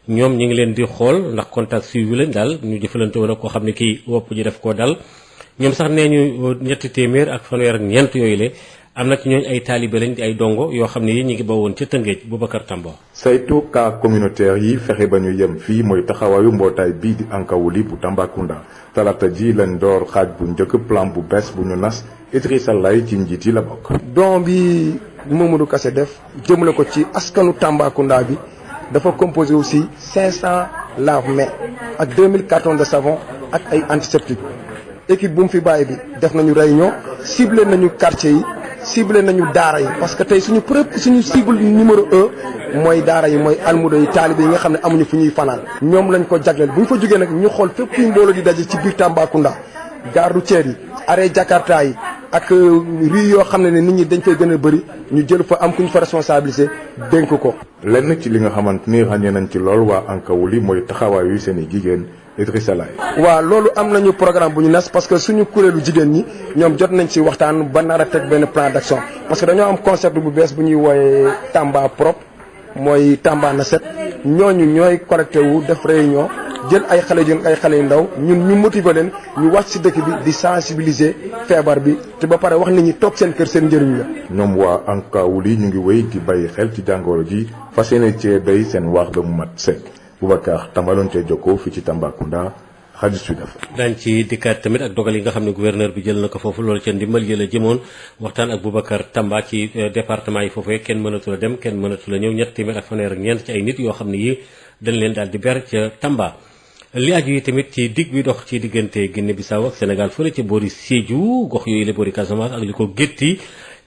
ñoom ñi ngi leen di xool ndax contact suivi lañ daal ñu jëfalante woon ak koo xam ne kii wopp ji def koo dal ñoom sax nee ñu 300 ak fanweer ak ñeent yooyu le am na ci ñooñ ay taalibe lañ di ay dongo yoo xam ne yi ñu ngi bawoon ca Tëngéej Boubacar Tamba. saytu cas communautaire yi fexe ba ñu yem fii mooy taxawaayu mbootaay bii di Ankawuli bu Tambacounda talaata ji lañ door xaaj bu njëkk plan bu bees bu ñu nas Idrissa Lay ci njiit yi la bokk. don bi Mamadou Kassé def jëmale ko ci askanu Tambacounda bi dafa composé aussi 500 lave-mains ak 2000 cartons de savon ak ay antiseptiques équipe bu mu fi bàyyi bi def nañu réunion ciblé nañu quartier yi. ciblé nañu daara yi parce que tey suñu cible numéro 1 mooy daara yi mooy almudo yi taalibe yi nga xam ne amuñu fu ñuy fanaan ñoom lañ ko jagleel bu ñu fa jógee nag ñu xool fépp kuy mbooloo di daje ci biir Tambacounda gare routière yi arrêt Jakarta yi ak rue yoo xam ne nit ñi dañ fay gën a bëri ñu jël fa am ku ñu fa responsabilisé dénk ko. lenn ci li nga xamante ni ràññee nañ ci lool waa Ankawuli mooy taxawaayu seen i jigéen Idrissa Lay. waaw loolu am nañu programme bu ñu nas parce que suñu kuréelu jigéen ñi ñoom jot nañ ci waxtaan ba nar a teg benn plan d'action parce que dañoo am concept bu bees bu ñuy wooyee Tamba propre mooy Tamba na set ñooñu ñooy collecté wu def réunion jël ay xale yu ay xale yu ndaw ñun ñu motiver leen ñu wàcc ci dëkk bi di sensibiliser feebar bi te ba pare wax nit ñi toog seen kër seen njëriñ la. ñoom waa Ankawuli ñu ngi wéy di bàyyi xel ci jàngoro ji fas yéene cee béy seen waax ba mu mat sëkk. Boubacar Tambaloon cee jokkoo fii ci Tambacounda rajo Sud FM. daañu ci dikkaat tamit ak dogal yi nga xam ne gouverneur bi jël na ko foofu loolu ca ndimbal yi la jëmoon waxtaan ak Boubacar Tamba ci département yi foofee kenn mënatu la dem kenn mënatu la ñëw 300 ak fanweer ak ñeent ci ay nit yoo xam ne yi dañ leen daal di ber ca Tamba. li aju yi tamit ci dig bi dox ci diggante Guinée Bissau ak Sénégal fële ca boori Sédhiou gox yooyu la boori Casamance ak li ko gétti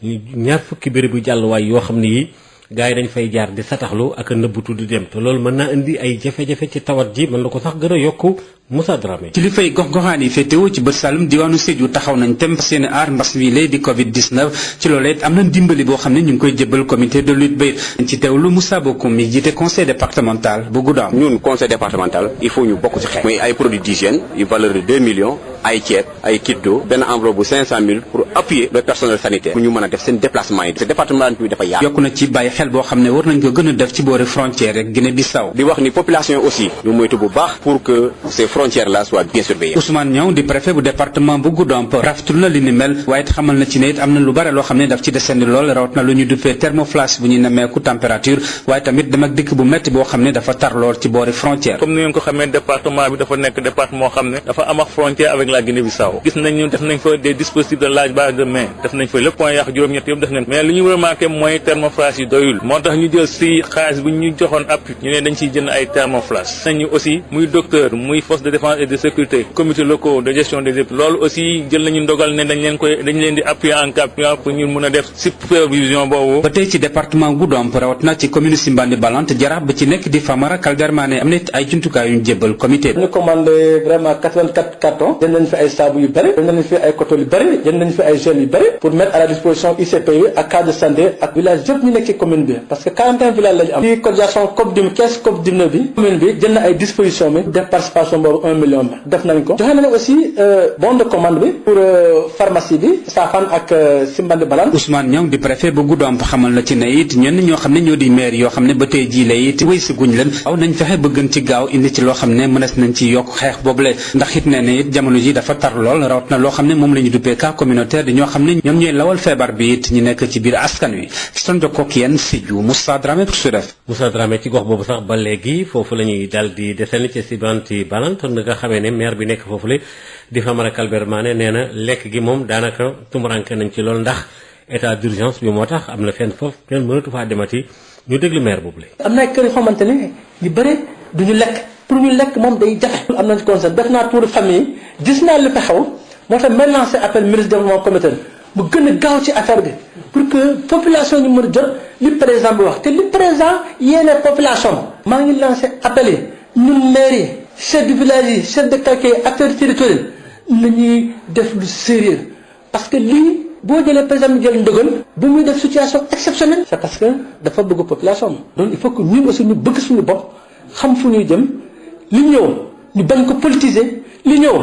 20 béréb bu jàlluwaay yoo xam ne yi gaa yi dañ fay jaar di sataxlu ak nëbbutu di dem te loolu mën naa indi ay jafe-jafe ci tawat ji mën na ko sax gën a yokku Moussa Dramé. kilifa yi gox-goxaan yi féetewoo ci bët Saloum diwaanu Sédhiou taxaw nañ tem seen aar mbas mi lay di Covid 19 ci loolee it am na dimbali boo xam ne ñu ngi koy jébbal comité de lutte ba ci teewlu Moussa Bokoum mi jiite conseil départemental bu Goudomp. ñun conseil départemental il faut ñu bokk ci xeex. muy ay produits d'hygiène yu valeur de 2 millions ay ceeb ay kit d'eau benn enveloppe bu 500 000 pour appuyer le personnel sanitaire pour ñu mën a def seen déplacement yi. ce département bi dafa yaatu. yokku na ci bàyyi xel boo xam ne war nañ ko gën a def ci boori frontière rek Guinée Bissau. di wax ni population aussi ñu moytu bu baax pour que ces frontières là soient bien surveillées. Ousmane Niang di préfet bu département bu Goudomp rafetlu na li ni mel waaye it xamal na ci ne it am na lu bare loo xam ne daf ci desandi lool rawat na lu ñu duppee thermoflash bu ñu nemmeeku température waaye tamit dem ak dikk bu métti boo xam ne dafa tar lool ci boori frontière. comme ni ngeen ko xamee département bi dafa nekk département moo xam ne dafa am ak frontière avec la Guinée Bissau gis nañu def nañ fa des dispositifs de large base de main def nañ fa lépp point yàq juróom-ñett yëpp def nañ mais li ñu remarqué mooy thermoflash yi doyul moo tax ñu jël si xaalis bu ñu joxoon appui ñu ne dañ ciy jënd ay thermoflash nañu aussi muy docteur muy force de défense et de sécurité comités locaux de gestion des épidémies loolu aussi jël nañu ndogal ne dañ leen di appuyer en cas pour ñu mën a def supervision boobu. ba tey ci département Goudomp rawat na ci commune Simbandi Balante Jaraaf ba ci nekk di Famara Kaldermané am na ay jumtukaay yu ñu jébbal comité. ñu commandé vraiment 84 cartons jënd nañ fi ay saabu yu bëri jënd nañ fi ay coton yu bëri jënd nañ fi ay gel yu bëri pour mettre à la disposition ICPE ak cas de santé ak village yëpp ñu nekk ci commune bi parce que 41 villages la ñu am. ci cotisation COP 2015 COP 19 bi commune bi jël na ay dispositions bi def participation boobu 1 million bi def nañ ko joxe nañ aussi bon de commande bi pour pharmacie bi Safane ak Simbandi Balan. Ousmane Niang di préfet bu Goudomp xamal na ci ne it ñenn ñoo xam ne ñoo di maire yoo xam ne ba tey jii la it wéy si guñ leen aw nañ fexe ba gën ci gaaw indi ci loo xam ne mënees nañ ci yokk xeex boobule ndax it ne it jamono ji dafa tar lool rawat na loo xam ne moom la ñu duppee cas communautaire di ñoo xam ne ñoom ñooy lawal feebar bi it ñu nekk ci biir askan wi son jokkook yéen Sédhiou Moussa Dramé pour Sud FM. Moussa Dramé ci gox boobu sax ba léegi foofu la ñuy dal di deseni ci Simbandi Balan nga xamee ne maire bi nekk foofu la di Famara Kalbert Mané nee na lekk gi moom daanaka tumuranke nañ ci loolu ndax état d'urgence bi moo tax am na fenn foofu kenn mënatu faa demati ñu déglu maire boobu la. am na ay kër yoo xamante ne ñu bëri du ñu lekk pour ñu lekk moom day jafe. am nañ ci conseil def naa tour famille gis naa li fa xew moo tax may lancé appel ministre développement communautaire mu gën a gaaw ci affaire bi pour que population ñu mën a jot li président bi wax te li président yéene population maa ngi lancé appel yi ñun maire yi chef de village yi chef de quartier acteurs territoriaux nañuy def lu sérieux parce que lii boo jëlee par exemple jël ndogal bu muy def situation exceptionnelle c'est parce que dafa bëgg population donc il faut que ñun aussi ñu bëgg suñu bopp xam fu ñuy jëm li ñëw ñu bañ ko politiser li ñëw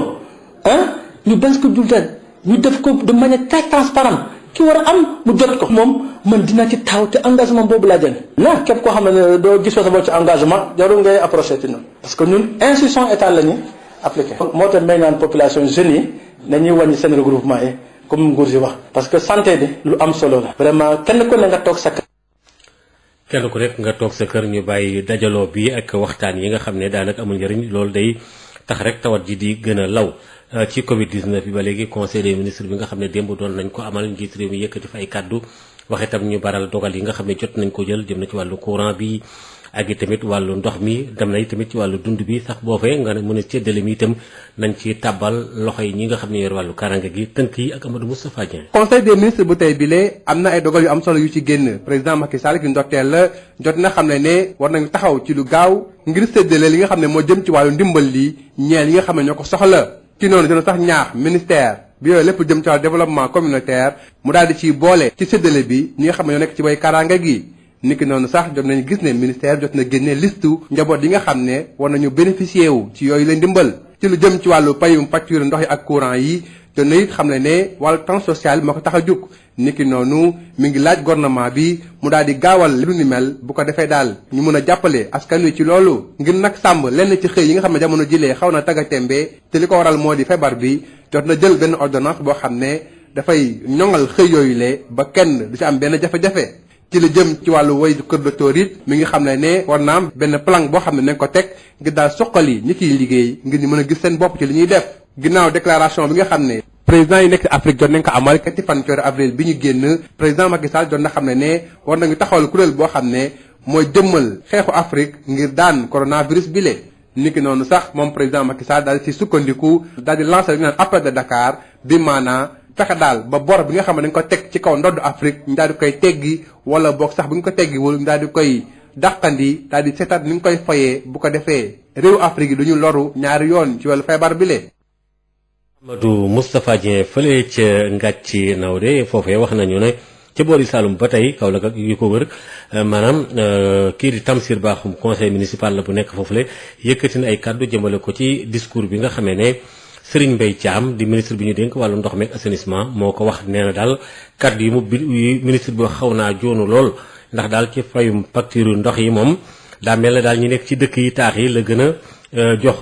ñu bañ ko dultal ñu def ko de manière très transparente ki war a am mu jot ko moom man dina ci taw te engagement boobu laa jël na képp koo xam ne doo gisoo sa bopp ci engagement jarul ngay approché ci ñun parce que ñun institution état la ñu appliqué moo tax may naan population jeunes yi nañuy wàññi seen regroupement yi comme nguur si wax parce que santé bi lu am solo la vraiment kenn ku ne nga toog sa kër kenn ku nekk nga toog sa kër ñu bàyyi dajaloo bi ak waxtaan yi nga xam ne daanaka amul njëriñ loolu day tax rek tawat ji di gën a law ci Covid 19 bi ba léegi conseil des ministres bi nga xam ne démb doon nañ ko amal njiit réew mi yëkkati fa ay kàddu waxe itam ñu baral dogal yi nga xam ne jot nañ ko jël jëm na ci wàllu courant bi ak itamit wàllu ndox mi dem na itamit ci wàllu dund bi sax boo fee nga ne mën a séddale mi itam nañ ci tàbbal loxo yi ñi nga xam ne yor wàllu karange gi tënk yi ak Amadou Moustapha Dieng. conseil des ministres bu tey bile am na ay dogal yu am solo yu ci génn président Macky Sall ki ndotteel la jot na xam ne war nañu taxaw ci lu gaaw ngir séddale li nga xam ne moo jëm ci wàllu ndimbal li ñeel yi nga xam ne ñoo ko soxla ci noonu dina sax ñaax ministère bi yooyu lépp jëm ci wàllu développement communautaire mu daal di ciy boole ci séddale bi ñi nga xam ne ñoo nekk ci way karange gi niki noonu sax jot nañu gis ne ministère jot na génne listu njaboot yi nga xam ne war nañu bénéficier wu ci yooyu la ndimbal ci lu jëm ci wàllu payum facture ndox yi ak courant yi te na it xam ne wàllu temps social moo ko tax a jóg niki noonu mi ngi laaj gouvernement bi mu daal di gaawal lu ni mel bu ko defee daal ñu mën a jàppale askan wi ci loolu ngir nag sàmm lenn ci xëy yi nga xam ne jamono jilee xaw na tagga tembe te li ko waral moo di feebar bi jot na jël benn ordonnance boo xam ne dafay ñoŋal xëy yooyu le ba kenn du ci am benn jafe-jafe ci la jëm ci wàllu way kër docteur it mi ngi xam ne war na am benn plan boo xam ne nañ ko teg ngir daal soqali ñi ciy liggéey ngir ñu mën a gis seen bopp ci li ñuy def ginnaaw déclaration bi nga xam ne président yi nekk ci Afrique jot nañ ko amal ñetti fan ci weeru avril bi ñu génn président Macky Sall jot na xam ne war nañu taxawal kuréel boo xam ne mooy jëmmal xeexu Afrique ngir daan coronavirus bi le niki noonu sax moom président Macky Sall daal ci sukkandiku daal di lancer li ñu naan appel de Dakar bi maanaa fexe daal ba bor bi nga xam ne dañ ko teg ci kaw ndodd Afrique ñu daal di koy teggi wala boog sax bu ñu ko teggiwul ñu daal di koy dàqandi daal di seetaat ni ñu koy fayee bu ko defee réew Afrique yi duñu loru ñaari yoon ci wàllu feebar bi le Amadou Moustapha Dieng fële ca Ngàcci Nawde foofee wax nañu ne ca boori Saloum ba tey Kaolack ak yu ko wër maanaam kii di Tamsir Bakhoum conseil municipal la bu nekk foofule yëkkati na ay kàddu jëmale ko ci discours bi nga xamee ne Serigne Mbaye Thiam di ministre bi ñu dénk wàllu ndox meeg assainissement moo ko wax nee na daal kàddu yi mu ministre bi wax xaw naa joonu lool ndax daal ci fayum facture ndox yi moom daa mel ne daal ñu nekk ci dëkk yi taax yi la gën a jox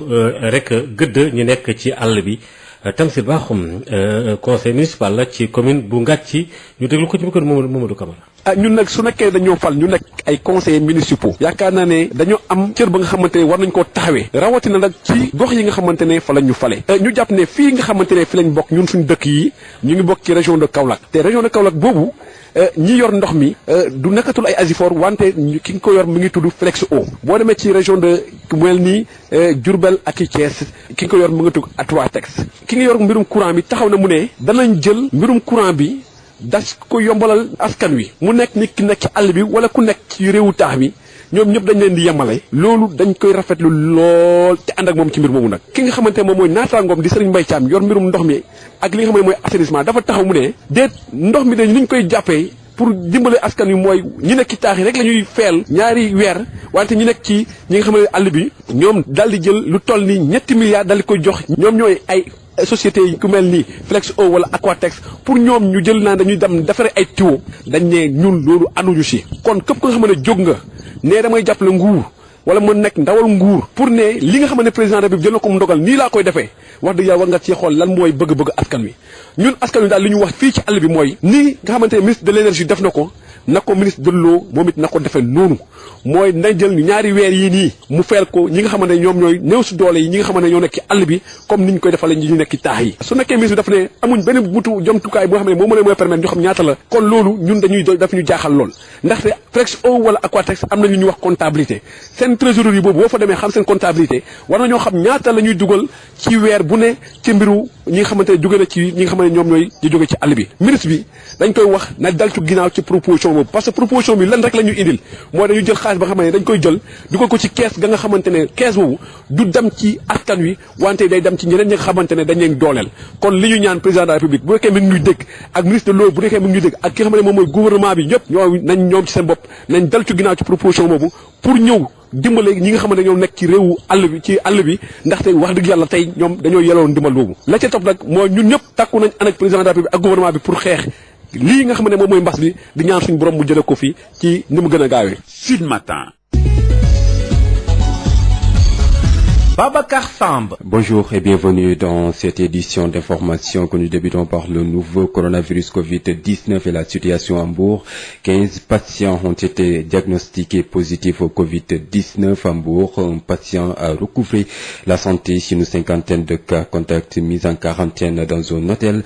rek gëdd ñu nekk ci àll bi Tamsir Bakhoum conseil municipal la ci commune bu Ngàcci ñu déglu ko ci micro Mamadou Camara. ñun nag su nekkee dañoo fal ñu nekk ay conseillers municipaux yaakaar naa ne dañoo am cër ba nga xamante ne war nañ koo taxawee rawatina nag ci gox yi nga xamante ne fa lañ ñu fale ñu jàpp ne fii nga xamante ne fi lañ bokk ñun suñu dëkk yi ñu ngi bokk ci région de Kaolack te région de Kaolack boobu ñi yor ndox mi du nekkatul ay Asifor wante ki nga ko yor mi ngi tudd Flex Eau boo demee ci région de mel ni Diourbel ak i Thiès ki nga ko yor mu ngi tudd Atwatex ki nga yor mbirum courant bi taxaw na mu ne danañ jël mbirum courant bi das ko yombalal askan wi mu nekk nit ki nekk ci àll bi wala ku nekk ci réewu taax mi ñoom ñëpp dañ leen di yemale loolu dañ koy rafetlu lool te ànd ak moom ci mbir moomu nag ki nga xamante ne moom mooy naataangoom di Serigne Mbaye Thiam yor mbirum ndox mi ak li nga xam ne mooy assainissement dafa taxaw mu ne déet ndox mi dañ niñ koy jàppee pour dimbale askan wi mooy ñi nekk ci taax yi rek la ñuy feel ñaari weer wante ñi nekk ci ñi nga xam ne àll bi ñoom daal di jël lu toll ni 7 milliards daal di koy jox ñoom ñooy ay société yi ku mel ni Flex Eau wala Aquatex pour ñoom ñu jël naa dañuy dem defaree ay tuyaux dañ ne ñun loolu anuñu si kon képp ko nga xam ne jóg nga ne damay jàppale nguur wala mu nekk ndawal nguur pour ne li nga xam ne président de la République jël na ko mu ndogal nii laa koy defee wax dëgg yàlla war nga ci xool lan mooy bëgg-bëgg askan wi ñun askan wi daal li ñu wax fii ci àll bi mooy nii nga xamante ne ministre de l'énergie def na ko ministre de l'eau moom it na ko defee noonu mooy na jël ñaari weer yii nii mu feel ko ñi nga xamante ne ñoom ñooy néew si doole yi ñi nga xamante ne ñoo nekk ci àll bi comme ni ñu koy defalee ñi ñu nekk ci taax yi su nekkee ministre bi daf ne amuñ benn butu jomtukaay boo xam ne moo mën a mooy permettre ñu xam ñaata la kon loolu ñun daf ñu jaaxal lool ndaxte Flex Eau wala Aquatex am na ñu wax comptabilité seen trésorerie boobu boo fa demee xam seen comptabilité war na ñoo xam ñaata la ñuy dugal ci weer bu ne ci mbiru ñi nga xamante ne jóge na ci ñi nga xamante ne ñoom ñooy di jóge ci àll bi ministre bi dañ koy wax na dal ci ginnaaw ci proposition boobu parce que proposition bi lan rek la ñu indil mooy dañu jël xaalis ba nga xamante ne dañ koy jël dugal ko ci kees ga nga xamante ne kees boobu du dem ci askan wi wante day dem ci ñeneen ñi nga xamante ne dañ leen dooleel kon li ñu ñaan président de la République bu nekkee mi ngi ñuy dégg ak ministre de l'eau bu nekkee mi ngi ñuy dégg ak ki nga xamante ne moom mooy gouvernement bi ñëpp ñoom ci seen bopp nañ dal ci ginnaaw ci proposition boobu pour ñëw dimbale ñi nga xamante ne ñoom nekk ci réewu àll bi ndaxte wax dëgg yàlla tey ñoom dañoo yelloon ndimbal boobu la ca topp nag mooy ñun ñëpp takku nañ ànd ak président de la République ak gouvernement bi pour xeex lii nga xam ne moom mooy mbas bi di ñaan suñu borom mu jëlee ko fi ci ni mu gën a gaawee. Sud Matin. Babacar Samb. Bonjour et bienvenue dans cette édition d'information que nous débutons par le nouveau coronavirus Covid-19 et la situation à Mbour. 15 patients ont été diagnostiqués positifs au Covid-19 à Mbour. Un patient a recouvré la santé sur une cinquantaine de cas contacts mis en quarantaine dans un hôtel.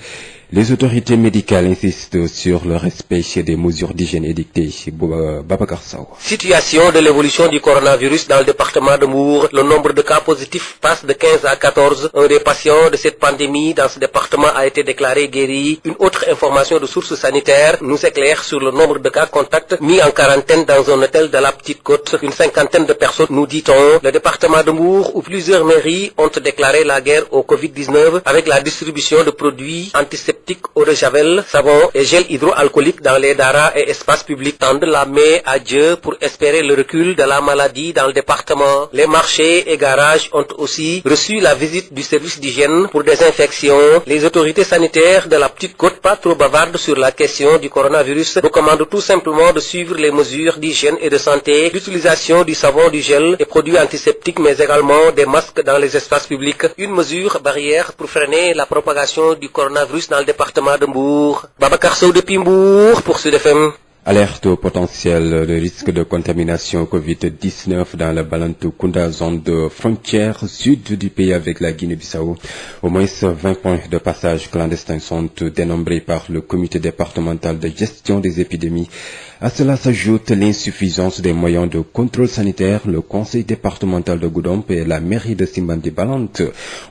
Les autorités médicales insistent sur le respect des mesures d'hygiène édictées. Babacar Sow. Situation de l'évolution du coronavirus dans le département de Mbour. Le nombre de cas positifs passe de 15 à 14. Un des patients de cette pandémie dans ce département a été déclaré guéri. Une autre information de sources sanitaires nous éclaire sur le nombre de cas contacts mis en quarantaine dans un hôtel de la Petite Côte. Une cinquantaine de personnes, nous dit-on. Le département de Mbour, où plusieurs mairies ont déclaré la guerre au Covid-19 avec la distribution de produits antiseptiques, eau de javel, savon et gel hydroalcoolique dans les daras et espaces publics, tendent la main à Dieu pour espérer le recul de la maladie dans le département. Les marchés et garages ont aussi reçu la visite du service d'hygiène pour désinfection. Les autorités sanitaires de la Petite Côte, pas trop bavardes sur la question du coronavirus, recommandent tout simplement de suivre les mesures d'hygiène et de santé, l'utilisation du savon, du gel et produits antiseptiques, mais également des masques dans les espaces publics. Une mesure barrière pour freiner la propagation du coronavirus dans le département de Mbour. Babacar Sow depuis Mbour pour Sud FM. Alerte au potentiel de risque de contamination Covid-19 dans la Balantokounda, zone de frontière sud du pays avec la Guinée-Bissau. Au moins 20 points de passage clandestins sont dénombrés par le comité départemental de gestion des épidémies. À cela s'ajoute l'insuffisance des moyens de contrôle sanitaire. Le conseil départemental de Goudomp et la mairie de Simbandi-Balante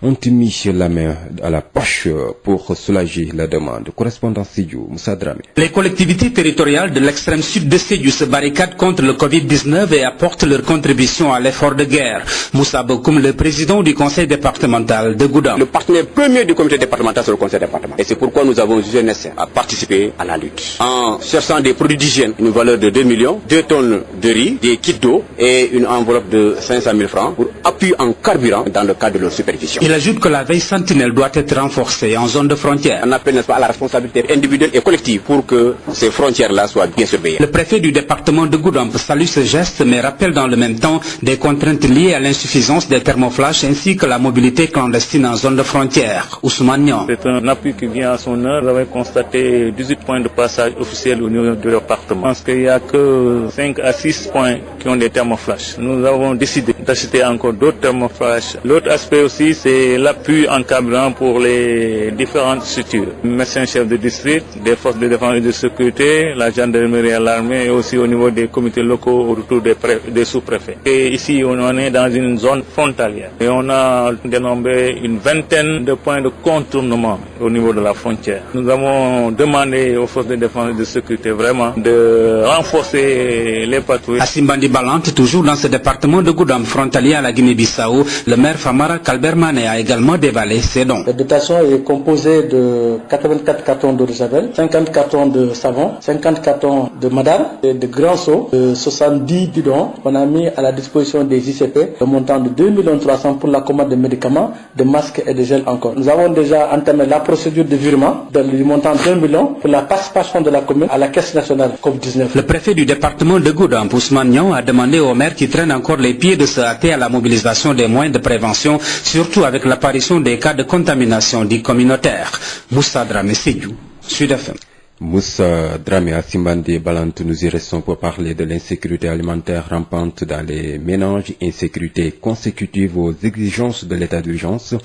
ont mis la main à la poche pour soulager la demande. Correspondant Sidiou, Moussa Dramé. Les collectivités territoriales de l'extrême sud de Sédhiou se barricadent contre le Covid-19 et apportent leur contribution à l'effort de guerre. Moussa Bokoum, le président du conseil départemental de Goudomp. Le partenaire premier du comité départemental, c'est le conseil départemental. Et c'est pourquoi nous avons jugé nécessaire à participer à la lutte. En cherchant des produits d'hygiène, une valeur de 2 millions, 2 tonnes de riz, des kits d'eau et une enveloppe de 500 000 francs pour appui en carburant dans le cadre de leur supervision. Il ajoute que la veille sentinelle doit être renforcée en zone de frontière. On appelle, n'est-ce pas, à la responsabilité individuelle et collective pour que ces frontières-là soient bien surveillées. Le préfet du département de Goudomp salue ce geste mais rappelle dans le même temps des contraintes liées à l'insuffisance des thermoflash ainsi que la mobilité clandestine en zone de frontière. Ousmane Niang. C'est un appui qui vient à son heure. Nous avons constaté 18 points de passage officiels au niveau du département. Parce qu'il n'y a que 5 à 6 points qui ont des thermoflash. Nous avons décidé d'acheter encore d'autres thermoflash. L'autre aspect aussi, c'est l'appui en carburant pour les différentes structures. Médecin-chef de district, des forces de défense et de sécurité, la gendarmerie et l'armée et aussi au niveau des comités locaux autour des sous-préfets. Et ici, on est dans une zone frontalière. Et on a dénombré une vingtaine de points de contournement au niveau de la frontière. Nous avons demandé aux forces de défense et de sécurité vraiment de renforcer les patrouilles. À Simbandi-Balante, toujours dans ce département de Goudomp, frontalier à la Guinée-Bissau, le maire Famara Kalber Mané a également dévalé ses dons. La dotation est composée de 84 cartons d'eau de javel, 50 cartons de savon, 50 cartons de madar et de grands seaux, 70 bidons. On a mis à la disposition des ICP le montant de 2 300 000 pour la commande de médicaments, de masques et de gel encore. Nous avons déjà entamé la procédure de virement du montant de 1 million pour la participation de la commune à la caisse nationale COVID-19. Le préfet du département de Gouda, Ousmane Niang, a demandé aux maires qui traînent encore les pieds de se hâter à la mobilisation des moyens de prévention, surtout avec l'apparition des cas de contamination dits communautaires. Moussa Dramé Sédhiou, Sud FM. Moussa Dramé à Simbandi Balante, nous y restons pour parler de l'insécurité alimentaire rampante dans les ménages, insécurité consécutive aux exigences de l'état d'urgence.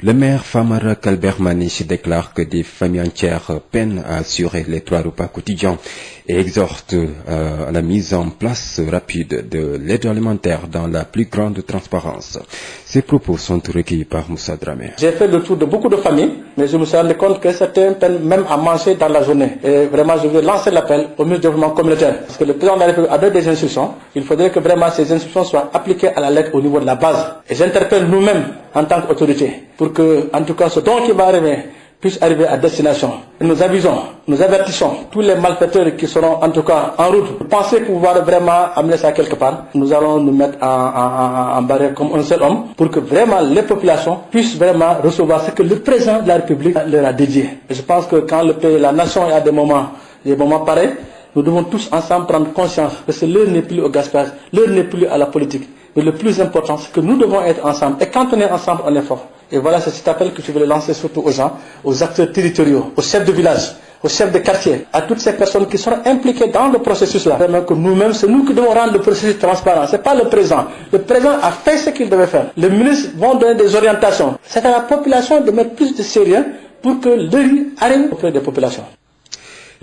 Le maire Famara Kalber Maniche déclare que des familles entières peinent à assurer les 3 repas quotidiens et exhorte à la mise en place rapide de l'aide alimentaire dans la plus grande transparence. Ces propos sont recueillis par Moussa Dramé. J'ai fait le tour de beaucoup de familles, mais je me suis rendu compte que certains peinent même à manger dans la journée. Et vraiment, je veux lancer l'appel au ministre du développement communautaire. Parce que le président de la République a donné des instructions. Il faudrait que vraiment ces instructions soient appliquées à la lettre au niveau de la base. Et j'interpelle nous-mêmes en tant qu'autorité pour que, en tout cas, ce don qui va arriver puisse arriver à destination. Nous avisons, nous avertissons tous les malfaiteurs qui seront en tout cas en route. Vous pensez pouvoir vraiment amener ça quelque part? Nous allons nous mettre en barrière comme un seul homme pour que vraiment les populations puissent vraiment recevoir ce que le président de la République leur a dédié. Et je pense que quand le pays, la nation est à des moments pareils, nous devons tous ensemble prendre conscience que l'heure n'est plus au gaspillage, l'heure n'est plus à la politique. Mais le plus important, c'est que nous devons être ensemble. Et quand on est ensemble, on est fort. Et voilà, c'est cet appel que je voulais lancer surtout aux gens, aux acteurs territoriaux, aux chefs de village, aux chefs de quartier, à toutes ces personnes qui seront impliquées dans le processus-là. Vraiment que nous-mêmes, c'est nous qui devons rendre le processus transparent. C'est pas le président. Le président a fait ce qu'il devait faire. Les ministres vont donner des orientations. C'est à la population de mettre plus de sérieux pour que l'œil arrive auprès des populations.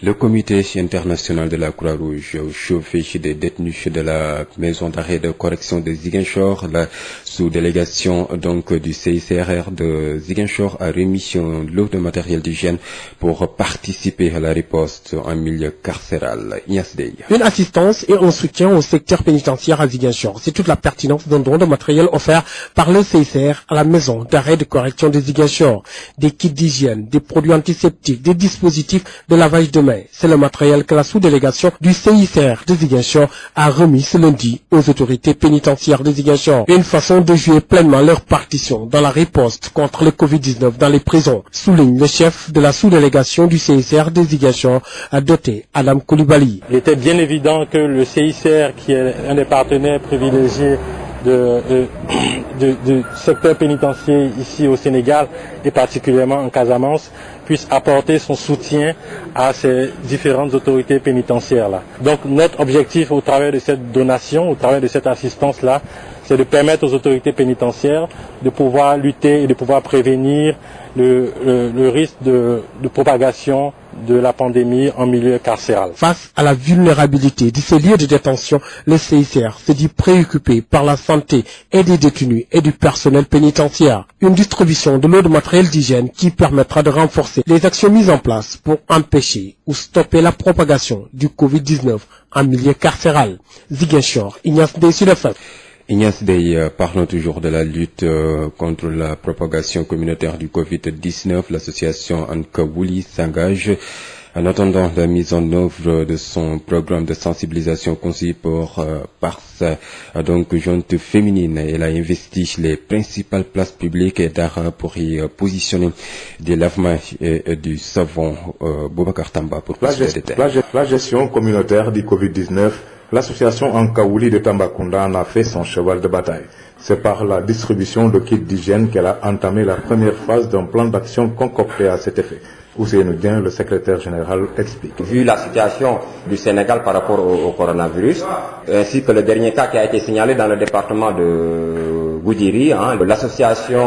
Le comité international de la Croix-Rouge au chevet des détenus de la maison d'arrêt de correction de Ziguinchor, la sous-délégation donc du CICRR de Ziguinchor a remis un lot de matériel d'hygiène pour participer à la riposte en milieu carcéral. Une assistance et un soutien au secteur pénitentiaire à Ziguinchor. C'est toute la pertinence d'un don de matériel offert par le CICR à la maison d'arrêt de correction de Ziguinchor. Des kits d'hygiène, des produits antiseptiques, des dispositifs de lavage de mains. C'est le matériel que la sous-délégation du CICR de Ziguinchor a remis ce lundi aux autorités pénitentiaires de Ziguinchor. Une façon de jouer pleinement leur partition dans la riposte contre le Covid-19 dans les prisons, souligne le chef de la sous-délégation du CICR de Ziguinchor, doté Adam Koulibaly. Il était bien évident que le CICR, qui est un des partenaires privilégiés du secteur pénitentiaire ici au Sénégal et particulièrement en Casamance, puisse apporter son soutien à ces différentes autorités pénitentiaires-là. Donc notre objectif au travers de cette donation, au travers de cette assistance-là, c'est de permettre aux autorités pénitentiaires de pouvoir lutter et de pouvoir prévenir le risque de propagation de la pandémie en milieu carcéral. Face à la vulnérabilité de ces lieux de détention, le CICR se dit préoccupé par la santé et des détenus et du personnel pénitentiaire. Une distribution de l'eau de matériel d'hygiène qui permettra de renforcer les actions mises en place pour empêcher ou stopper la propagation du Covid-19 en milieu carcéral. Ziguinchor, Ignace Dey, Sud FM. Ignace Dey, parlons toujours de la lutte contre la propagation communautaire du Covid-19. L'association Ankawouli s'engage en attendant la mise en œuvre de son programme de sensibilisation conçu par sa junte féminine. Elle a investi les principales places publiques et d'art pour y positionner des lavements et du savon. Boubacar Tamba pour plus de détails. La gestion communautaire du Covid-19, l'association Ankawouli de Tambacounda en a fait son cheval de bataille. C'est par la distribution de kits d'hygiène qu'elle a entamé la première phase d'un plan d'action concocté à cet effet. Ousseynou Dieng, le secrétaire général, explique. Vu la situation du Sénégal par rapport au coronavirus, ainsi que le dernier cas qui a été signalé dans le département de Goudiri, l'association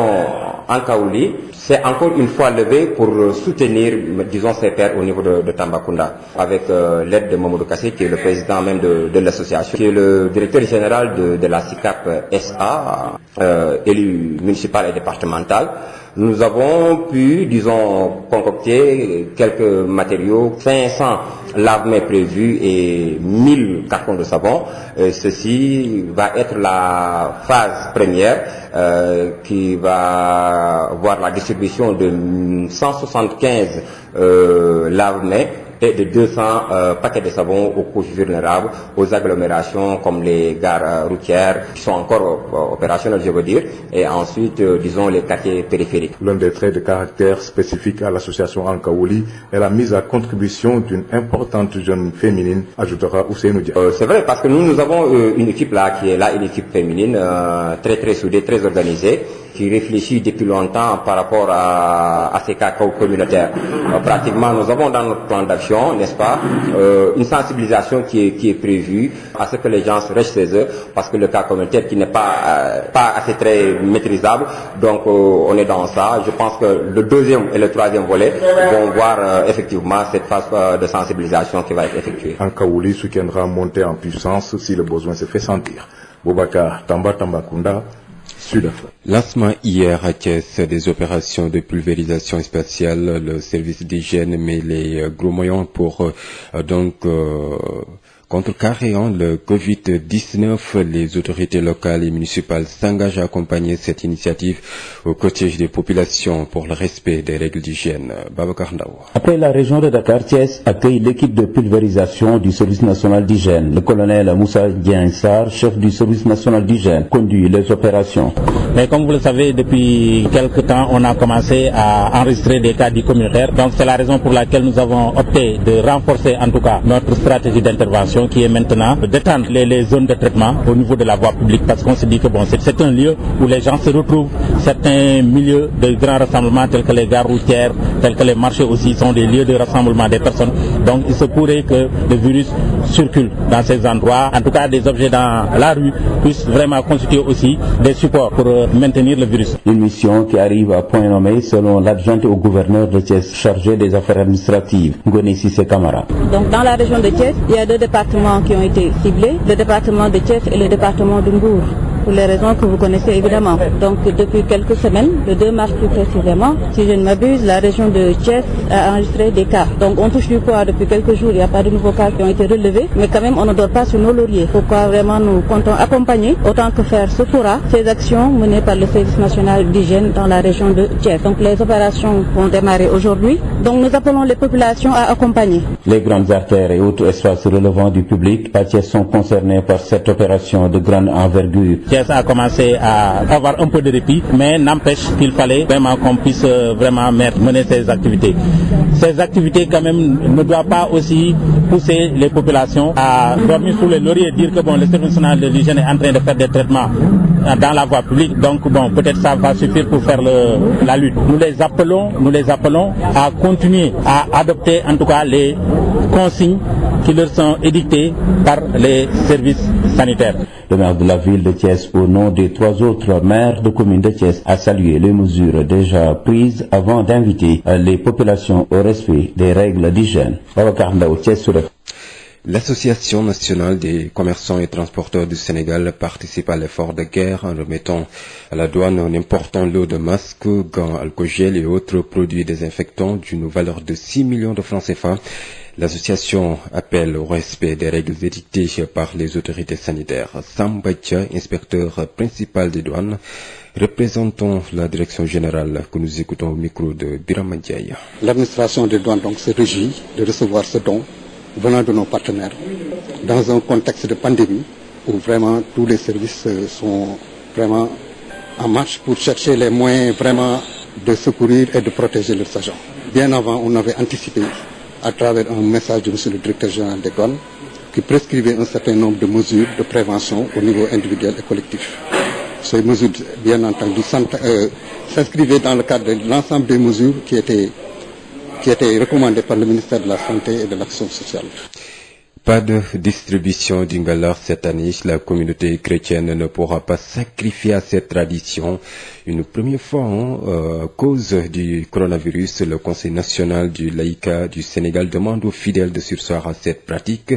Ankawouli s'est encore une fois levée pour soutenir, disons, ses pairs au niveau de Tambacounda, avec l'aide de Mamadou Kassé, qui est le président même de l'association, qui est le directeur général de la SICAP SA, élu municipal et départemental. Nous avons pu, disons, concocter quelques matériaux, 500 lave-mains prévus et 1000 cartons de savon. Ceci va être la phase première qui va voir la distribution de 175 lave-mains et de 200 paquets de savon aux couches vulnérables, aux agglomérations comme les gares routières qui sont encore opérationnelles, je veux dire, et ensuite, disons, les quartiers périphériques. L'un des traits de caractère spécifiques à l'association Ankaouli est la mise à contribution d'une importante jeune féminine, ajoutera Ousseynou Dia. C'est vrai, parce que nous avons une équipe là qui est là, une équipe féminine très soudée, très organisée, qui réfléchit depuis longtemps par rapport à ces cas communautaires. Pratiquement, nous avons dans notre plan d'action, n'est-ce pas, une sensibilisation qui est prévue à ce que les gens restent chez eux, parce que le cas communautaire qui n'est pas assez très maîtrisable, donc on est dans ça. Je pense que le deuxième et le troisième volet vont voir effectivement cette phase de sensibilisation qui va être effectuée. Ankaouli soutiendra monter en puissance si le besoin se fait sentir. Boubacar Tambacounda, Sud-Afrique. Lancement hier à Thiès des opérations de pulvérisation spatiale. Le service d'hygiène met les gros moyens pour contrecarrer le Covid-19, les autorités locales et municipales s'engagent à accompagner cette initiative aux côtés des populations pour le respect des règles d'hygiène. Babacar Ndao. Après la région de Dakar, Thiès accueille l'équipe de pulvérisation du service national d'hygiène. Le colonel Moussa Diansar, chef du service national d'hygiène, conduit les opérations. Mais comme vous le savez, depuis quelque temps, on a commencé à enregistrer des cas dits communautaires. Donc c'est la raison pour laquelle nous avons opté de renforcer en tout cas notre stratégie d'intervention, qui est maintenant d'étendre les zones de traitement au niveau de la voie publique, parce qu'on se dit que bon, c'est un lieu où les gens se retrouvent. Certains milieux de grands rassemblements tels que les gares routières, tels que les marchés aussi sont des lieux de rassemblement des personnes. Donc il se pourrait que le virus circule dans ces endroits. En tout cas, des objets dans la rue puissent vraiment constituer aussi des supports pour maintenir le virus. Une mission qui arrive à point nommé selon l'adjointe au gouverneur de Thiès chargé des affaires administratives, Ngoné Sissé Camara. Donc dans la région de Thiès, il y a deux départements qui ont été ciblés, le département de Thiès et le département de Mbour, pour les raisons que vous connaissez évidemment. Donc depuis quelques semaines, le 2 mars plus précisément, si je ne m'abuse, la région de Thiès a enregistré des cas. Donc on touche du poids depuis quelques jours, il n'y a pas de nouveaux cas qui ont été relevés, mais quand même on ne dort pas sur nos lauriers. Pourquoi vraiment nous comptons accompagner, autant que faire se pourra, ces actions menées par le service national d'hygiène dans la région de Thiès. Donc les opérations vont démarrer aujourd'hui, donc nous appelons les populations à accompagner. Les grandes artères et autres espaces relevant du public à Thiès sont concernés par cette opération de grande envergure. Thiès a commencé à avoir un peu de répit, mais n'empêche qu'il fallait vraiment qu'on puisse vraiment mener ces activités. Ces activités quand même ne doivent pas aussi pousser les populations à dormir sous les lauriers et dire que bon, le service national de l'hygiène est en train de faire des traitements dans la voie publique, donc bon, peut-être ça va suffire pour faire la lutte. Nous les appelons à continuer à adopter en tout cas les consignes qui leur sont édictées par les services sanitaires. Le maire de la ville de Thiès, au nom des 3 autres maires de communes de Thiès, a salué les mesures déjà prises avant d'inviter les populations au respect des règles d'hygiène. L'Association nationale des commerçants et transporteurs du Sénégal participe à l'effort de guerre en remettant à la douane un important lot de masques, gants, alcool-gel et autres produits désinfectants d'une valeur de 6 millions de francs CFA. L'association appelle au respect des règles édictées par les autorités sanitaires. Sam Batia, inspecteur principal des douanes, représentant la direction générale que nous écoutons au micro de Biram Ndiaye. L'administration des douanes donc se réjouit de recevoir ce don venant de nos partenaires dans un contexte de pandémie où vraiment tous les services sont vraiment en marche pour chercher les moyens vraiment de secourir et de protéger leurs agents. Bien avant, on avait anticipé à travers un message de monsieur le directeur général des douanes qui prescrivait un certain nombre de mesures de prévention au niveau individuel et collectif. Ces mesures, bien entendu, s'inscrivaient dans le cadre de l'ensemble des mesures qui étaient recommandées par le ministère de la Santé et de l'Action sociale. Pas de distribution d'Ingala cette année. La communauté chrétienne ne pourra pas sacrifier à cette tradition. Une première fois, à cause du coronavirus, le Conseil national du laïcat du Sénégal demande aux fidèles de surseoir à cette pratique.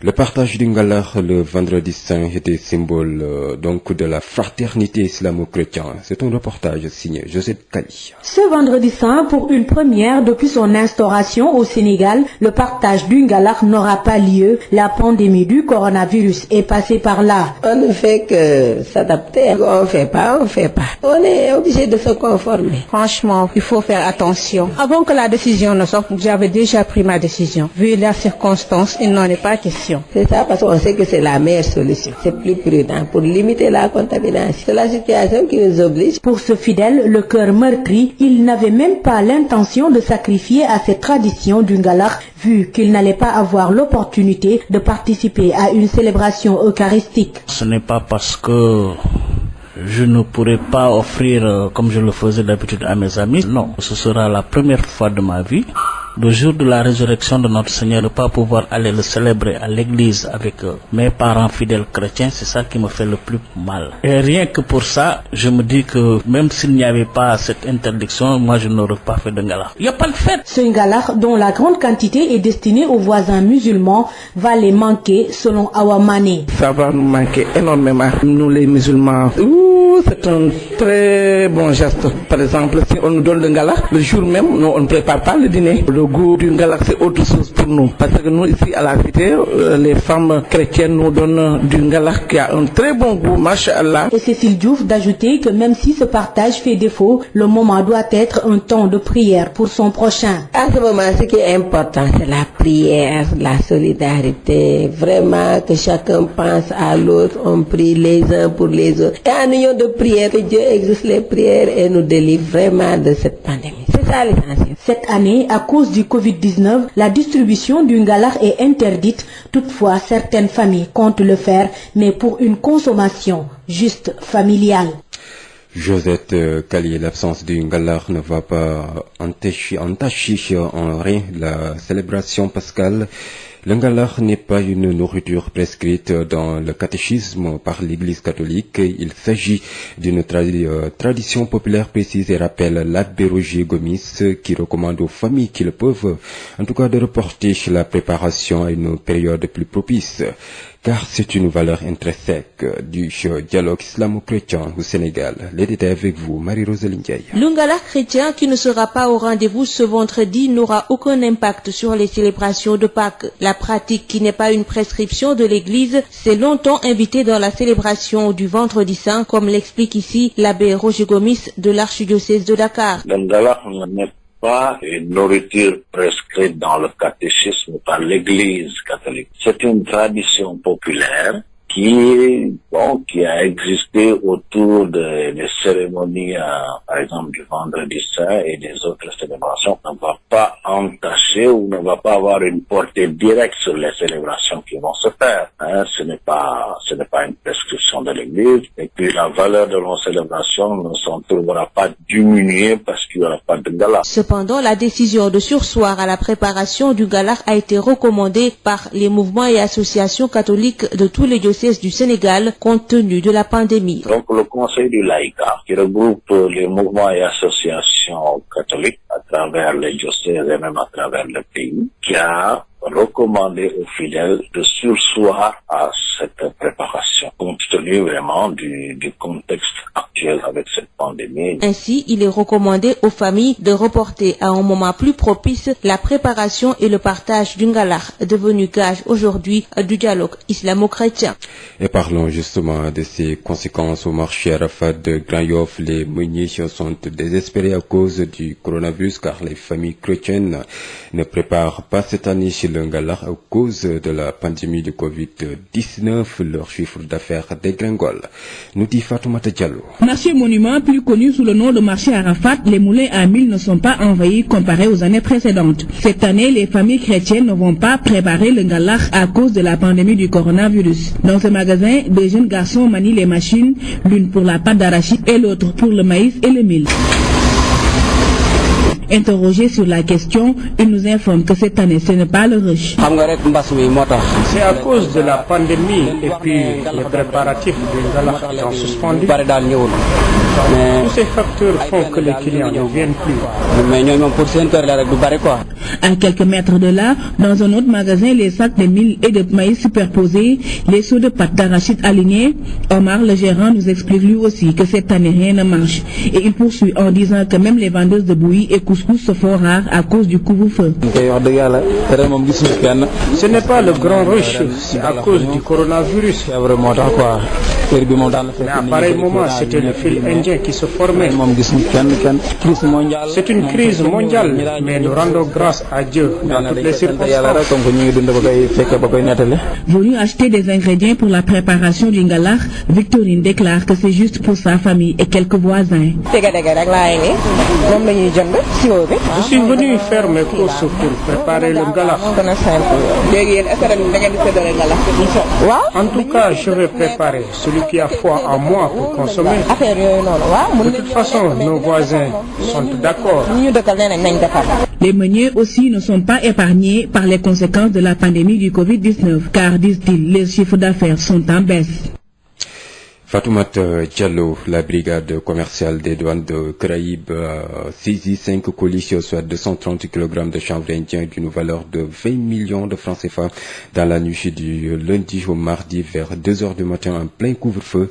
Le partage du Ngalar le vendredi saint était symbole donc de la fraternité islamo-chrétienne. C'est un reportage signé Josette Kali. Ce vendredi saint, pour une première depuis son instauration au Sénégal, le partage du Ngalar n'aura pas lieu. La pandémie du coronavirus est passée par là. On ne fait que s'adapter. On fait pas. On est obligé de se conformer. Franchement, il faut faire attention. Avant que la décision ne sorte, j'avais déjà pris ma décision. Vu la circonstance, il n'en est pas question. C'est ça parce qu'on sait que c'est la meilleure solution. C'est plus prudent pour limiter la contamination. C'est la situation qui nous oblige. Pour ce fidèle, le cœur meurtri, il n'avait même pas l'intention de sacrifier à cette tradition du Ngalar, vu qu'il n'allait pas avoir l'opportunité de participer à une célébration eucharistique. Ce n'est pas parce que je ne pourrais pas offrir comme je le faisais d'habitude à mes amis. Non, ce sera la première fois de ma vie. Le jour de la résurrection de notre Seigneur, ne pas pouvoir aller le célébrer à l'église avec mes parents fidèles chrétiens, c'est ça qui me fait le plus mal. Et rien que pour ça, je me dis que même s'il n'y avait pas cette interdiction, moi je n'aurais pas fait de Ngalar. Il n'y a pas de fête. Ce Ngalar, dont la grande quantité est destinée aux voisins musulmans, va les manquer selon Awamane. Ça va nous manquer énormément, nous les musulmans. C'est un très bon geste. Par exemple, si on nous donne le Ngalar, le jour même, nous, on ne prépare pas le dîner. Le goût du Ngalar, c'est autre chose pour nous. Parce que nous, ici, à la cité, les femmes chrétiennes nous donnent du Ngalar qui a un très bon goût, masha'Allah. Et Cécile Diouf d'ajouter que même si ce partage fait défaut, le moment doit être un temps de prière pour son prochain. À ce moment, ce qui est important, c'est la prière, la solidarité. Vraiment, que chacun pense à l'autre, on prie les uns pour les autres. Et en union de prière, que Dieu exauce les prières et nous délivre vraiment de cette pandémie. C'est ça l'essentiel. Cette année, à cause du Covid-19, la distribution du Ngalar est interdite. Toutefois, certaines familles comptent le faire, mais pour une consommation juste familiale. Josette Kali, l'absence du Ngalar ne va pas entacher en rien la célébration pascale. Le Ngalar n'est pas une nourriture prescrite dans le catéchisme par l'Église catholique. Il s'agit d'une tradition populaire précise et rappelle l'abbé Roger Gomis qui recommande aux familles qui le peuvent, en tout cas de reporter la préparation à une période plus propice. Car c'est une valeur intrinsèque du dialogue islamo-chrétien au Sénégal. Les détails avec vous, Marie-Rosaline Ndiaye. Le Ngalar chrétien qui ne sera pas au rendez-vous ce vendredi n'aura aucun impact sur les célébrations de Pâques. La pratique, qui n'est pas une prescription de l'Église, s'est longtemps invitée dans la célébration du vendredi saint, comme l'explique ici l'abbé Roger Gomis de l'archidiocèse de Dakar. Le Ngalar n'est pas une nourriture prescrite dans le catéchisme par l'Église catholique. C'est une tradition populaire qui a existé autour des cérémonies, par exemple du vendredi saint et des autres célébrations, ne va pas entacher ou ne va pas avoir une portée directe sur les célébrations qui vont se faire. Ce n'est pas une prescription de l'Église. Et puis la valeur de nos célébrations ne s'en trouvera pas diminuée parce qu'il n'y aura pas de Ngalar. Cependant, la décision de surseoir à la préparation du Ngalar a été recommandée par les mouvements et associations catholiques de tous les diocèses du Sénégal compte tenu de la pandémie. Donc le Conseil du laïcat, qui regroupe les mouvements et associations catholiques à travers les diocèses et même à travers le pays, qui a recommandé aux fidèles de surseoir à cette préparation, compte tenu vraiment du contexte actuel avec cette pandémie. Ainsi, il est recommandé aux familles de reporter à un moment plus propice la préparation et le partage du Ngalar, devenu gage aujourd'hui du dialogue islamo-chrétien. Et parlons justement de ces conséquences au marché Arafat de Grand Yoff. Les meuniers sont désespérés à cause du coronavirus car les familles chrétiennes ne préparent pas cette année chez le Ngalar à cause de la pandémie de Covid-19. Leur chiffre d'affaires dégringole. Nous dit Fatoumata Diallo. Marché monument, plus connu sous le nom de marché Arafat, les moulins à mille ne sont pas envahis comparés aux années précédentes. Cette année, les familles chrétiennes ne vont pas préparer le Ngalar à cause de la pandémie du coronavirus. Dans ce magasin, deux jeunes garçons manient les machines, l'une pour la pâte d'arachide et l'autre pour le maïs et le mil. Interrogé sur la question, il nous informe que cette année, ce n'est pas le rush. C'est à cause de la pandémie et puis les préparatifs du Ngalax sont suspendus. Tous ces facteurs font que les clients ne viennent plus. À quelques mètres de là, dans un autre magasin, les sacs de mil et de maïs superposés, les seaux de pâte d'arachide alignés. Omar, le gérant, nous explique lui aussi que cette année rien ne marche. Et il poursuit en disant que même les vendeuses de bouillie et couscous se font rares à cause du couvre-feu. Ce n'est pas le grand rush, c'est à cause du coronavirus. Mais à pareil moment, c'était le fil indien qui se formait. C'est une crise mondiale, mais nous rendons grâce à Dieu dans toutes les circonstances. Venu acheter des ingrédients pour la préparation du ngalax, Victorine déclare que c'est juste pour sa famille et quelques voisins. Je suis venu faire mes courses pour préparer le ngalax. En tout cas, je vais préparer celui qui a foi en moi pour consommer. De toute façon, nos voisins sont d'accord. Les meuniers aussi ne sont pas épargnés par les conséquences de la pandémie du Covid-19, car, disent-ils, les chiffres d'affaires sont en baisse. Fatoumata Diallo, la brigade commerciale des douanes de Caraïbes a saisi 5 colis, soit 230 kg de chanvre indien d'une valeur de 20 millions de francs CFA dans la nuit du lundi au mardi vers 2h du matin en plein couvre-feu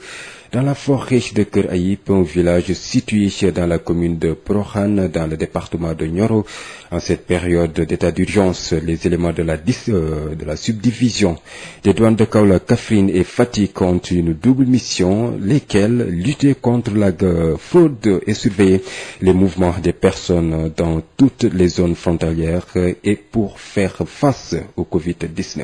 dans la forêt de Caraïbes, un village situé dans la commune de Prohan, dans le département de Nioro. En cette période d'état d'urgence, les éléments de la subdivision des douanes de Kaolack, Kaffrine et Fatick ont une double mission, lesquelles lutter contre la fraude et surveiller les mouvements des personnes dans toutes les zones frontalières et pour faire face au Covid-19.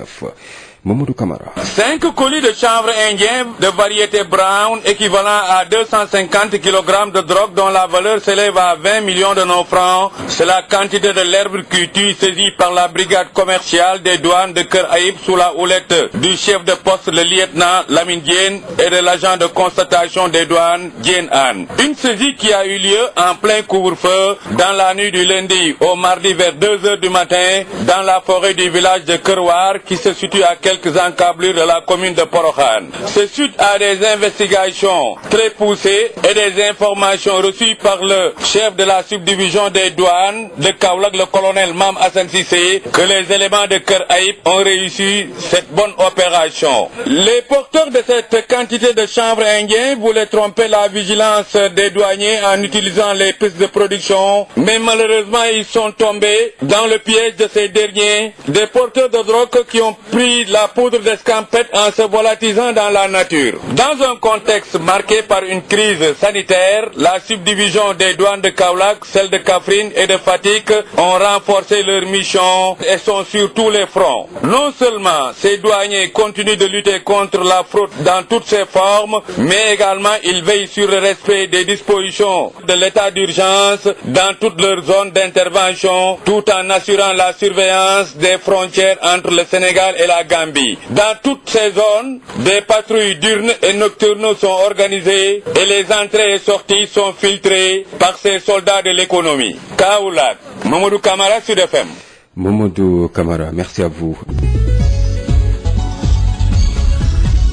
Mamadou Camara. 5 colis de chanvre indien de variété brown équivalent à 250 kg de drogue dont la valeur s'élève à 20 millions de nos francs. C'est la quantité de l'herbe qui tue saisie par la brigade commerciale des douanes de Caraïbes sous la houlette du chef de poste, le lieutenant Lamine Diène, et de l'agent de constatation des douanes, Diène Anne. Une saisie qui a eu lieu en plein couvre-feu dans la nuit du lundi au mardi vers 2h du matin dans la forêt du village de Kerwar qui se situe à quelques encablures de la commune de Porokhane. C'est suite à des investigations très poussées et des informations reçues par le chef de la subdivision des douanes de Kaolack, le colonel Mam Hassan Sissé, que les éléments de Caraïbes ont réussi cette bonne opération. Les porteurs de cette quantité de chanvre indien voulaient tromper la vigilance des douaniers en utilisant les pistes de production, mais malheureusement ils sont tombés dans le piège de ces derniers, des porteurs de drogue qui ont pris la poudre d'escampette en se volatilisant dans la nature. Dans un contexte marqué par une crise sanitaire, la subdivision des douanes de Kaolack, celle de Kaffrine et de Fatick ont renforcé leur mission et sont sur tous les fronts. Non seulement ces douaniers continuent de lutter contre la fraude dans toutes ses formes, mais également ils veillent sur le respect des dispositions de l'état d'urgence dans toutes leurs zones d'intervention, tout en assurant la surveillance des frontières entre le Sénégal et la Gambie. Dans toutes ces zones, des patrouilles diurnes et nocturnes sont organisées et les entrées et sorties sont filtrées par ces soldats de l'économie. Kaolack, Mamadou Camara, Sud FM. Mamadou Camara, merci à vous.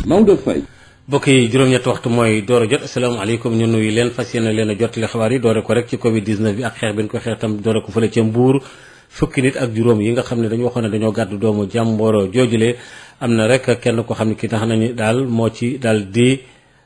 Maodo Faye. mbokk yi juróom-ñetti waxtu mooy door a jot asalaamaaleykum ñu nuyu leen fas yéene leen a jotali xibaar yi doore ko rek ci Covid 19 bi ak xeex bi ñu ko xeex tam doore ko fële ca Mbuur fukki nit ak juróom yi nga xam ne dañu waxoon ne dañoo gàddu doomu jàmboro joojule am na rek kenn ko xam ne ki tax nañu daal moo ci daal di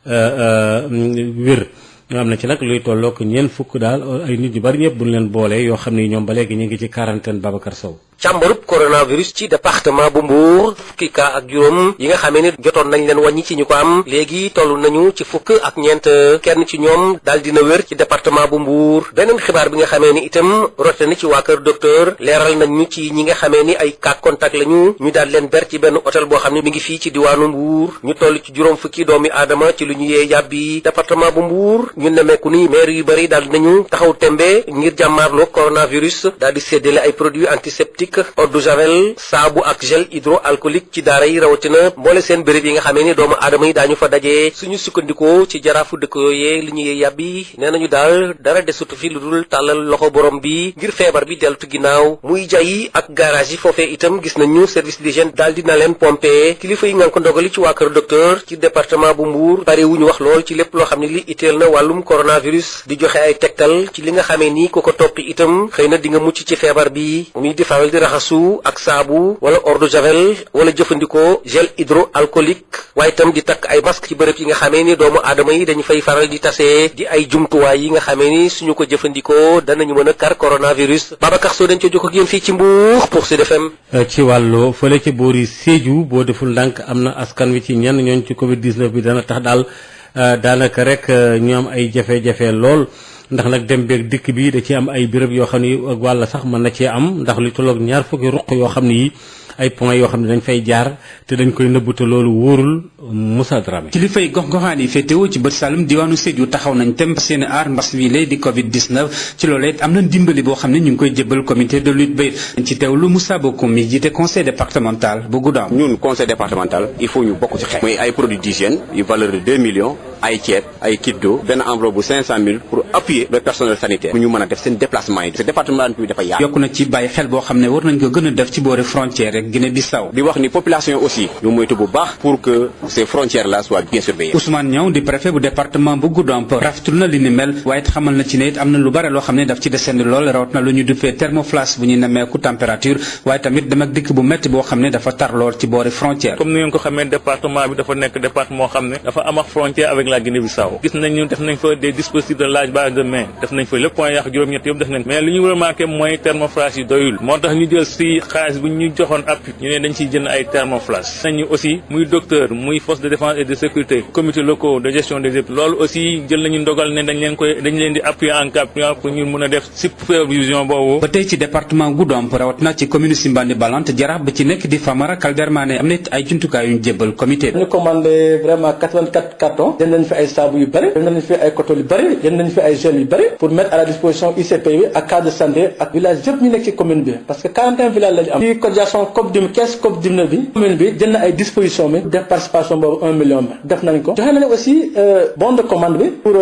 wér. am na ci nag luy tollook ñeent fukk daal ay nit yu bari ñëpp bu ñu leen boole yoo xam ne ñoom ba léegi ñu ngi ci quarantaine. Babacar Sow. càmbarub coronavirus ci département bu Mbour fukki cas ak juróom yi nga xamee ni jotoon nañ leen wàññi ci ñu ko am léegi toll nañu ci fukk ak ñeent kenn ci ñoom daal dina wér ci département bu Mbour. beneen xibaar bi nga xamee ni itam rote na ci waa kër docteur leeral nañ ñu ci ñi nga xamee ni ay cas contact lañu ñu daal leen ber ci benn hôtel boo xam ne mi ngi fii ci diwaanu Mbour ñu toll ci juróom fukki doomi aadama ci lu ñu yee yàbbi département bu Mbour ñu nemmeeku ni maire yu bari daal nañu taxaw tembe ngir jàmmaarloo coronavirus daal di séddale ay produits antiseptiques alcoolique eau de javel saabu ak gel hydroalcoolique ci daara yi rawatina mboole seen béréb yi nga xamee ni doomu aadama yi daañu fa dajee suñu sukkandikoo ci jaraafu dëkk yooyee li ñuy yàbbi nee nañu daal dara desutu fi lu dul tàllal loxo borom bi ngir feebar bi deltu ginnaaw muy jayi ak garage yi foofee itam gis nañu service d'hygiène daal dina leen pompé kilifa yi nga ko ndogali ci waa kër docteur ci département bu Mbour pare wu ñu wax lool ci lépp loo xam ne li itteel na wàllum coronavirus di joxe ay tegtal ci li nga xamee ni ku ko toppi itam xëy na di nga mucc ci feebar bi muy di faral di raxasu ak saabu wala eau de javel wala jëfandikoo gel hydroalcoolique waaye itam di takk ay masque ci bërëb yi nga xamee ni doomu aadama yi dañu fay faral di tasee di ay jumtuwaay yi nga xamee ni suñu ko jëfandikoo danañu mën a kar coronavirus Babacar Sow dañ ca jokk ak yéen fii ci Mbour pour Sud FM. ci wàllu fële ci boori Sédhiou boo deful ndànk am na askan wi ci ñenn ñooñ ci Covid 19 bi dana tax daal daanaka rek ñu am ay jafe-jafe lool ndax nag dem beeg dikk bi da ci am ay béréb yoo xam ni wàlla sax mën na cee am ndax li tolloog ñaar fukki ruq yoo xam ni yi ay points yoo xam ne dañ fay jaar te dañ koy nëbbu te loolu wóorul Moussa Dramé. kilifa yi gox-goxaan yi féetewoo ci bët Saalum diwaanu Sédhiou taxaw nañ tem seen aar mbas wi lay di Covid 19 ci loolee am na dimbali boo xam ne ñu ngi koy jébbal comité de lutte ba ci teewlu Moussa Bokoum mi jiite conseil départemental bu Goudomp. ñun conseil départemental il faut ñu bokk ci xeex. muy ay produits d'hygiène yu valeur de 2 millions ay ceeb ay kit d'eau benn enveloppe bu 500 000 pour appuyer le personnel sanitaire. pour ñu mën a def seen déplacement yi. ce département bi dafa yaatu. yokk na ci bàyyi xel boo xam ne war nañ ko gën a def ci boori frontière rek Guinée-Bissau. di wax ni population aussi ñu moytu bu baax pour que ces frontières là soient bien surveillées. Ousmane Niaw di préfet bu département bu Goudomp rafetul na li ni mel waaye it xamal na ci ne it am na lu bare loo xam ne daf ci desandi lool rawat na lu ñu duppee thermoflash bu ñuy nemmeeku température waaye tamit dem ak dikk bu métti boo xam ne dafa tar lool ci boori frontière. comme ni ngeen ko xamee département bi dafa nekk département moo xam ne dafa am ak frontière avec la Guinée-Bissau gis nañu def nañ fa des dispositifs de lavage de main def nañ fa lépp point yàq juróom-ñett yëpp def nañ mais li ñu remarqué mooy thermoflash yi doyul moo tax ñu jël si xaalis bu ñu joxoon appui ñu ne dañ ciy jënd ay thermoflash nañu aussi muy docteur muy force de défense et de sécurité comité locaux de gestion des épidémies loolu aussi jël nañu ndogal ne dañ leen di appuyer en cas pour ñu mën a def supervision boobu. ba tey ci département Goudomp rawat na ci commune Simbandi Balante jaraaf ba ci nekk di Famara Kaldermané am na ay jumtukaay yu ñu jébbal comité bi. ñu commandé vraiment 84 cartons jënd nañ fi ay saabu yu bëri jënd nañ fi ay coton yu bëri jënd nañ fi ay gel yu bëri pour mettre à la disposition ICP bi ak cadre de santé ak village yëpp ñu nekk ci commune bi parce que 41 villages la ñu am. ci cotisation COP19 bi commune bi jël na ay dispositions bi def participation boobu 1 million bi def nañ ko joxe nañ aussi bon de commande bi pour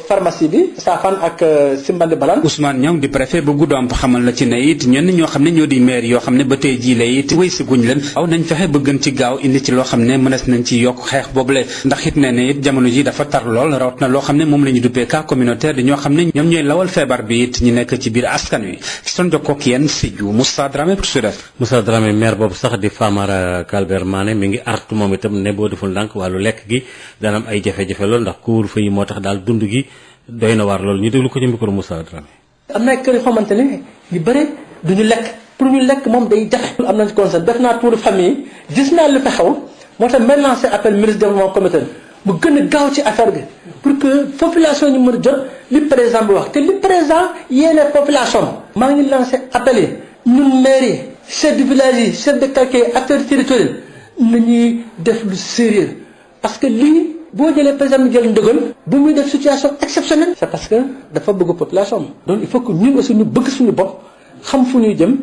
pharmacie bi Safane ak Simbandi Balante. Ousmane Niang di préfet bu Goudomp xamal la ci ne it ñenn ñoo xam ne ñoo di maire yoo xam ne ba tey jii la it wéy si guñ leen aw nañ fexe ba gën ci gaaw indi ci loo xam ne mënees nañ ci yokk xeex boobule ndax it nee na it jamono ji dafa tar lool rawat na loo xam ne moom la ñu duppee cas communautaire di ñoo xam ne ñoom ñooy lawal feebar bi it ñu nekk ci biir askan wi ci doon jokkoo ak yéen Sédhiou Moussa Dramé pour Sud FM. Moussa Dramé maire boobu sax di Famara Kaldermané mi ngi artu moom itam ne boo deful ndànk wàllu lekk gi dana am ay jafe-jafe lool ndax couvre-feu yi moo tax daal dund gi doy na waar loolu ñu déglu ko ci micro Moussa Dramé. am na kër yoo xamante ne ñu bëri duñu lekk pour ñu lekk moom day jafe. am nañ conseil def naa tour de famille gis naa li fa xew moo tax may lancé appel ministre développement communautaire mu gën a gaaw ci affaire bi pour que population ñu mën a jot li président bi wax te li président yéene population. maa ngi lancé appel yi ñun maire yi chef de village yi chef de quartier acteurs territoriaux nañuy def lu sérieux parce que lii boo jëlee par exemple jël ndogal bu muy def situation exceptionnelle. c'est parce que dafa bëgg population donc il faut que ñun aussi ñu bëgg suñu bopp xam fu ñuy jëm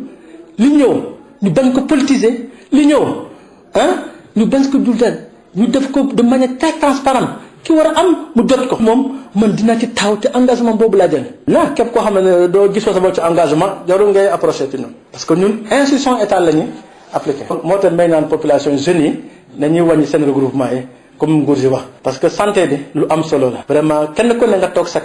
li ñëw ñu bañ ko politiser li ñëw ñu bañ ko dultal ñu def ko de manière très transparente ki war a am mu jot ko. moom man dina ci taw te engagement boobu laa jël. naa képp koo xam ne doo gisoo sa bopp ci engagement jarul ngay approché ci ñun parce que ñun institution état la ñu appliqué. moo tax may naan population jeunes yi nañuy wàññi seen regroupement yi comme nguur gi wax. parce que santé bi lu am solo la. vraiment kenn ku ne nga toog sa.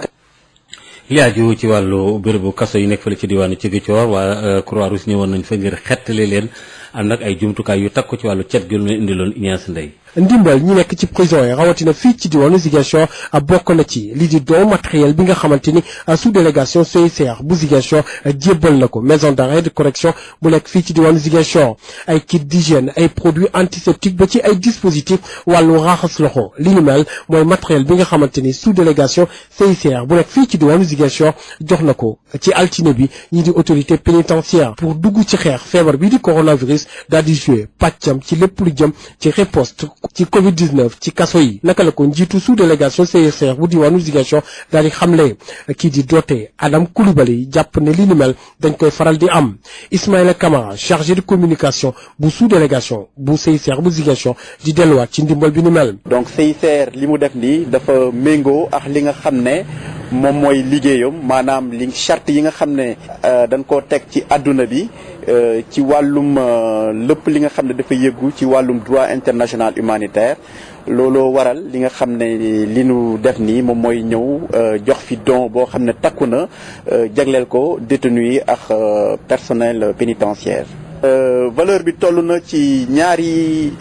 li aju ci wàllu bérébu kaso yi nekk fële ci diwaanu Ziguinchor waa Croix-Rouge ñëwoon nañ fa ngir xettali leen am nag ay jumtukaay yu takku ci wàllu cet gi leen indiloon Ignace Ndeye. ndimbal ñi nekk ci prison yi rawatina fii ci diwaanu Ziguinchor bokk na ci li di don matériel bi nga xamante ni sous délégation CICR bu Ziguinchor jébbal na ko maison d'arrêt de correction bu nekk fii ci diwaanu Ziguinchor ay kit d'hygiène ay produits antiseptiques ba ci ay dispositifs wàllu raxas loxo li ñu mel mooy matériel bi nga xamante ni sous délégation CICR bu nekk fii ci diwaanu Ziguinchor jox na ko ci altine bi ñi di autorité pénitentiaire pour dugg ci xeex feebar bi di coronavirus daal di jouer pàccam ci lépp lu jëm ci riposte ci Covid-19 ci kaso yi naka la ko njiitu sous-délégation CSR bu diwaanu Ziguinchor daal di xamle kii di doote Adam Coulibaly jàpp ne li ni mel dañ koy faral di am Ismaïla Camara chargé de communication bu sous-délégation bu CSR bu Ziguinchor di delluwaat ci ndimbal bi ni mel. donc CSR li mu def nii dafa méngoo ak li nga xam ne moom mooy liggéeyam maanaam li charte yi nga xam ne dañ koo teg ci àdduna bi ci wàllum lépp li nga xam ne dafa yëggu ci wàllum droit international humanitaire looloo waral li nga xam ne li nu def nii moom mooy ñëw jox fi don boo xam ne takku na jagleel ko détenu yi ak personnel pénitentiaire. valeur bi toll na ci ñaari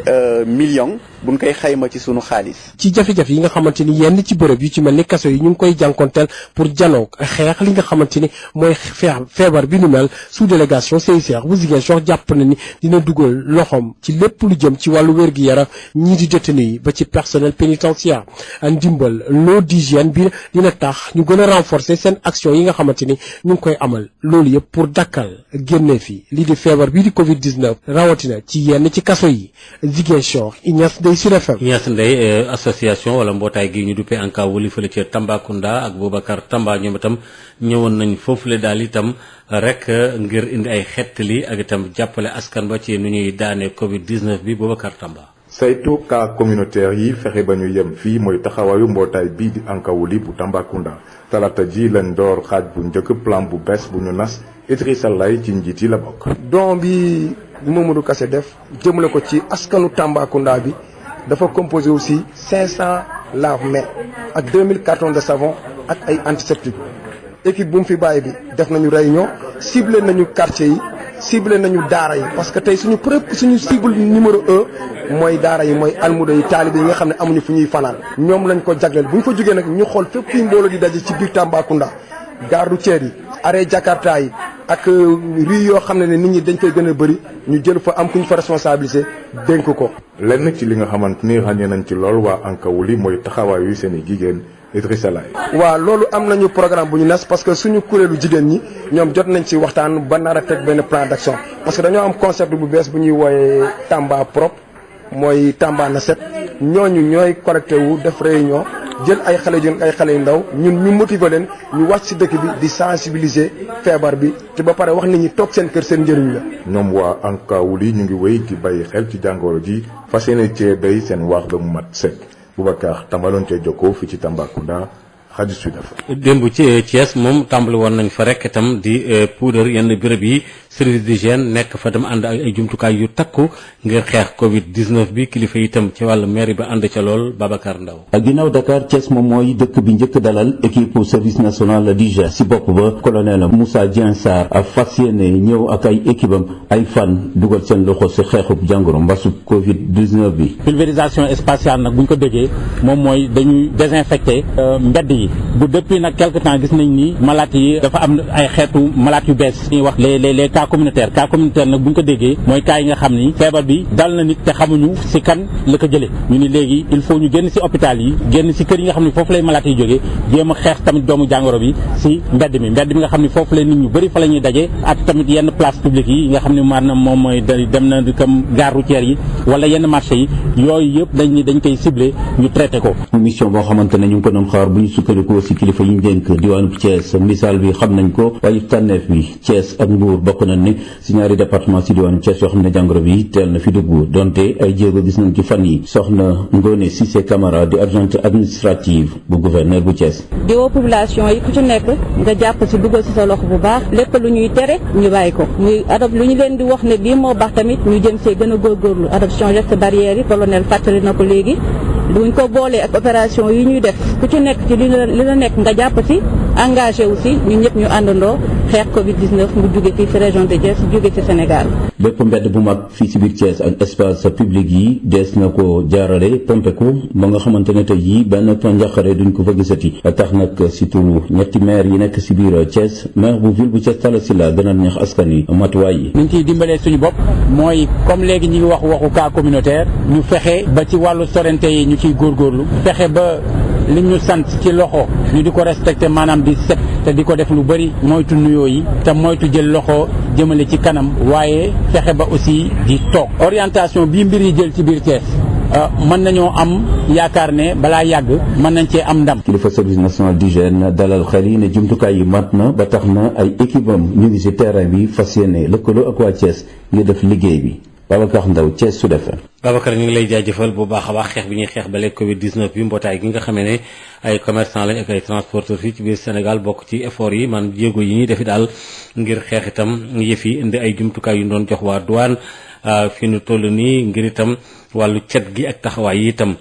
millions buñ koy xayma ci sunu xaalis. ci jafe-jafe yi nga xamante ni yenn ci bërëb yu ci mel ni kaso yi ñu ngi koy jànkonteel pour janoog xeex li nga xamante ni mooy feebar bi nu mel sous-délégation CICR bu Ziguinchor jàpp na ni dina dugal loxoom ci lépp lu jëm ci wàllu wér-gi-yaram ñii di détenu yi ba ci personnel pénitentiaire ndimbal lot d'hygiène bi dina tax ñu gën a renforcer seen action yi nga xamante ni ñu ngi koy amal loolu yëpp pour dakkal génne fi lii di feebar bi di Covid-19 rawatina ci yenn ci kaso yi Ziguinchor Ignace Ndeye Sud FM. Ignace Ndeye association wala mbootaay gi ñu duppee ANCAR wali fële ca Tambacounda ak Boubacar Tamba ñoom itam ñëwoon nañ foofule daal itam rek ngir indi ay xettali ak itam jàppale askan ba ci nu ñuy daane Covid-19 bi Boubacar Tamba. saytu cas communautaire yi fexe ba ñu yem fii mooy taxawaayu mbootaay bii di ANCAWULI bu Tambacounda talaata ji lañ door xaaj bu njëkk plan bu bees bu ñu nas Idrissa Lay ci njiit yi la bokk. don bi Mamadou Kassé def jëmale ko ci askanu Tambacounda bi dafa composé aussi 500 lave-mains ak 2000 cartons de savon ak ay antiseptiques équipe bu mu fi bàyyi bi def nañu réunion ciblé nañu quartier yi ciblé nañu daara yi parce que tey suñu cible numéro 1 mooy daara yi mooy almuda yi taalibe yi nga xam ne amuñu fu ñuy fanaan ñoom lañ ko jagleel bu ñu fa jógee nag ñu xool fépp fuy mbooloo di daje ci biir Tambacounda gare routière yi arrêt Jakarta yi ak rue yoo xam ne nit ñi dañ koy gën a bëri ñu jël fa am ku ñu fa responsabilisé dénk ko. lenn ci li nga xamante ni ràññee nañ ci lool waa ANCAWULI mooy taxawaayu seen i jigéen Idrissa Lay. waaw loolu am nañu programme bu ñu nas parce que suñu kuréelu jigéen ñi ñoom jot nañ ci waxtaan ba nar a teg benn plan d'action parce que dañoo am concept bu bees bu ñuy wooyee Tamba propre mooy Tamba na set ñooñu ñooy collecté wu def réunion jël ay xale yu ay xale yu ndaw ñun ñu motiver leen ñu wàcc ci dëkk bi di sensibiliser feebar bi te ba pare wax nit ñi toog seen kër seen njëriñ la. ñoom waa ANCAWULI ñu ngi wéy di bàyyi xel ci jàngoro ji fas yéene cee béy seen waax ba mu mat sëkk Boubacar Tambaloon cee jokkoo fii ci Tambacounda xaju Sud FM. démb ci Thiès moom tàmbali woon nañ fa rek itam di poudre yenn béréb yi service d'hygiène nekk fa dem ànd ak ay jumtukaay yu takku ngir xeex Covid-19 bi kilifa itam ci wàllu mairie ba ànd ca lool Babacar Ndaw. ginnaaw Dakar Thiès moom mooy dëkk bi njëkk dalal équipe service national d'hygiène si bopp ba colonel Moussa Dieng Sarr a fas yéene ñëw ak ay équipe am ay fan dugal seen loxo si xeexub jàngoro mbasub Covid-19 bi. pulvérisation spatiale nag bu ñu ko déggee moom mooy dañuy désinfecter mbedd yi bu depuis nag quelque temps gis nañ ni malade yi dafa am ay xeetu malade yu bees ñuy wax les cas communautaire nag bu ñu ko déggee mooy cas yi nga xam ni feebar bi dal na nit te xamuñu si kan la ko jëlee ñu ni léegi il faut ñu génn si hôpital yi génn si kër yi nga xam ne foofu lay malade yi jógee jéem a xeex tamit doomu jàngoro bi si mbedd mi nga xam ne foofu lay nit ñu bëri fa la ñuy daje ak tamit yenn place publique yi nga xam ne maanaam moom mooy dem na comme gare routière yi wala yenn marché yi yooyu yëpp dañ koy ciblé ñu traité ko. mission boo xamante ne ñu ngi ko doon xaar bu ñu sukkandikoo si kilifa yi ñu dénk diwaanu Thiès misaal bi xam nañ ko waaye tànneef bi Thiès ak Mbour bokk nañ ne si ñaari département si diwaanu Thiès yoo xam ne jàngoro bi teel na fi dugg donte ay jéego gis nañ ci fan yi soxna Ngone Cissé Camara di adjointe administrative bu gouverneur bu Thiès. di woo population yi ku ci nekk nga jàpp si dugal si sa loxo bu baax lépp lu ñuy tere ñu bàyyi ko muy lu ñu leen di wax ne bii moo baax tamit ñu jëm see gën a góorgóorlu adoption geste barrière yi colonel fàttali na ko léegi buñ ko boolee ak opération yi ñuy def ku ci nekk ci li la nekk nga jàpp si engagé aussi ñun ñëpp ñu àndandoo xeex Covid-19 mu jóge fii ci région de Thiès jóge ci Sénégal. bépp mbedd bu mag fii ci biir Thiès ak espace public yi dees na ko jaarale pompe ko ba nga xamante ne tey jii benn njaqare duñ ko fa gisati tax nag si turu ñetti maire yi nekk si biir Thiès maire bu ville bu Thiès Talla Sylla gën a ñax askan yi matuwaay yi. ni ñu ciy dimbalee suñu bopp mooy comme léegi ñi ngi waxu cas communautaire ñu fexe ba ci wàllu sorente yi ñu ciy góorgóorlu fexe ba li ñu sant ci loxo ñu di ko respecté maanaam di set te di ko def lu bëri moytu nuyoo yi te moytu jël loxo jëmale ci kanam waaye fexe ba aussi di toog orientation bii mbir yi jël ci biir Thiès mën nañoo am yaakaar ne balaa yàgg mën nañ cee am ndam. kilifa service national d'hygiène dalal xel yi ne jumtukaay yi mat na ba tax na ay équipe am ñu ngi ci terrain bi fas yéene lëkkaloo ak waa Thiès ngir def liggéey bi Babacar Ndaw Thiès Sud FM. Babacar ñu ngi lay jaajëfal bu baax a baax xeex bi ñuy xeex ba léegi Covid 19 bi mbootaay gi nga xamee ne ay commerçant lañ ak ay transporteurs fii ci biir Sénégal bokk ci effort yi man jéego yi ñuy defi daal ngir xeex itam yëf yi indi ay jumtukaay yu ñu doon jox waa douane fi ñu toll nii ngir itam wàllu cet gi ak taxawaay yi itam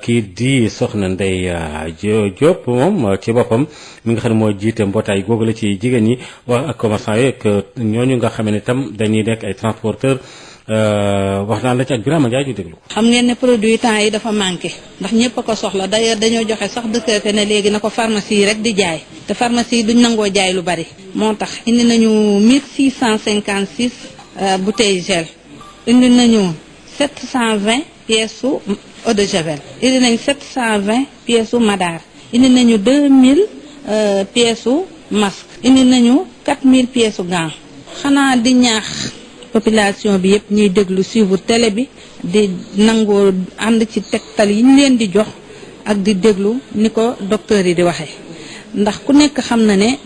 kii di soxna Ndeye Diop moom ci boppam mi nga xam ne moo jiite mbootaay googu la ci jigéen ñi wax ak commerçant yi ak ñooñu nga xam ne itam dañuy nekk ay transporteurs. wax naa la ci ak Birama Ndiaye ñu déglu. xam ngeen ne produit temps yi dafa manqué ndax ñëpp a ko soxla d'ailleurs dañoo joxe sax décrété ne léegi na ko pharmacie yi rek di jaay te pharmacie yi duñ nangoo jaay lu bari moo tax indi nañu 1656 bouteilles gel indi nañu 720 pièces su eau de javel indi nañu 720 pièces su madar indi nañu 2000 pièces su masque indi nañu 4000 pièces su gants xanaa di ñaax population bi yëpp ñuy déglu suivre télé bi di nangoo ànd ci tegtal yi ñu leen di jox ak di déglu ni ko docteur yi di waxee ndax ku nekk xam na ne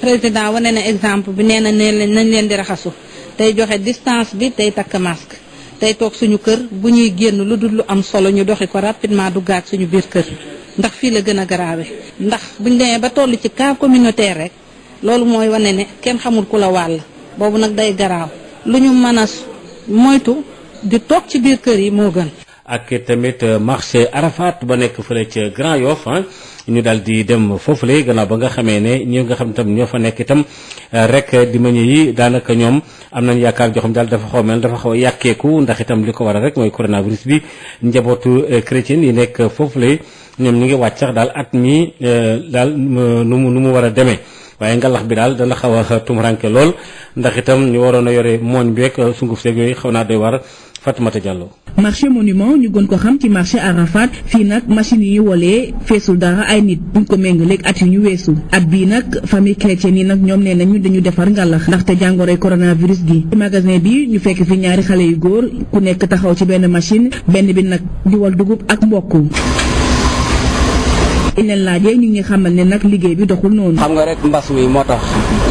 président wane na exemple bi nee na nañ leen di raxasu tey joxe distance bi tey takk masque tey toog suñu kër bu ñuy génn lu dul lu am solo ñu doxi ko rapidement duggaat suñu biir kër ndax fii la gën a grave ndax buñ demee ba toll ci cas communautaire rek loolu mooy wane ne kenn xamul ku la wàll boobu nag day garaaw lu ñu mën a moytu di toog ci biir kër yi moo gën. ak tamit marché Arafat ba nekk fële ca Grand Yoff ñu daal di dem foofule gannaaw ba nga xamee ne ñi nga xam tam ñoo fa nekk itam rek di meññ yi daanaka ñoom am nañ yaakaar joo xam daal dafa xaw a yàkkeeku ndax itam li ko waral rek mooy coronavirus bi njabootu chrétien yi nekk foofule ñoom ñu ngi wàcc sax daal at mi daal nu mu war a demee. waaye ngalax bi daal dana xaw a tumuranke lool ndax itam ñu waroon a yore mooñ beeg sunguf seeg yooyu xaw naa doy war Fatoumata Diallo. marché monument ñu gën ko xam ci marché Arafat fii nag machine yi wolee feesul dara ay nit buñ ko méngaleeg at yu ñu weesu at bii nag famille chrétienne yi nag ñoom nee nañu dañu defar ngalax ndaxte jàngoroy coronavirus gi. ci magasin bi ñu fekk fi ñaari xale yu góor ku nekk taxaw ci benn machine benn bi nag di wal dugub ak mbokk. ñu leen laajee ñu ngi xamal ne nag liggéey bi doxul noonu. xam nga rek mbas mi moo tax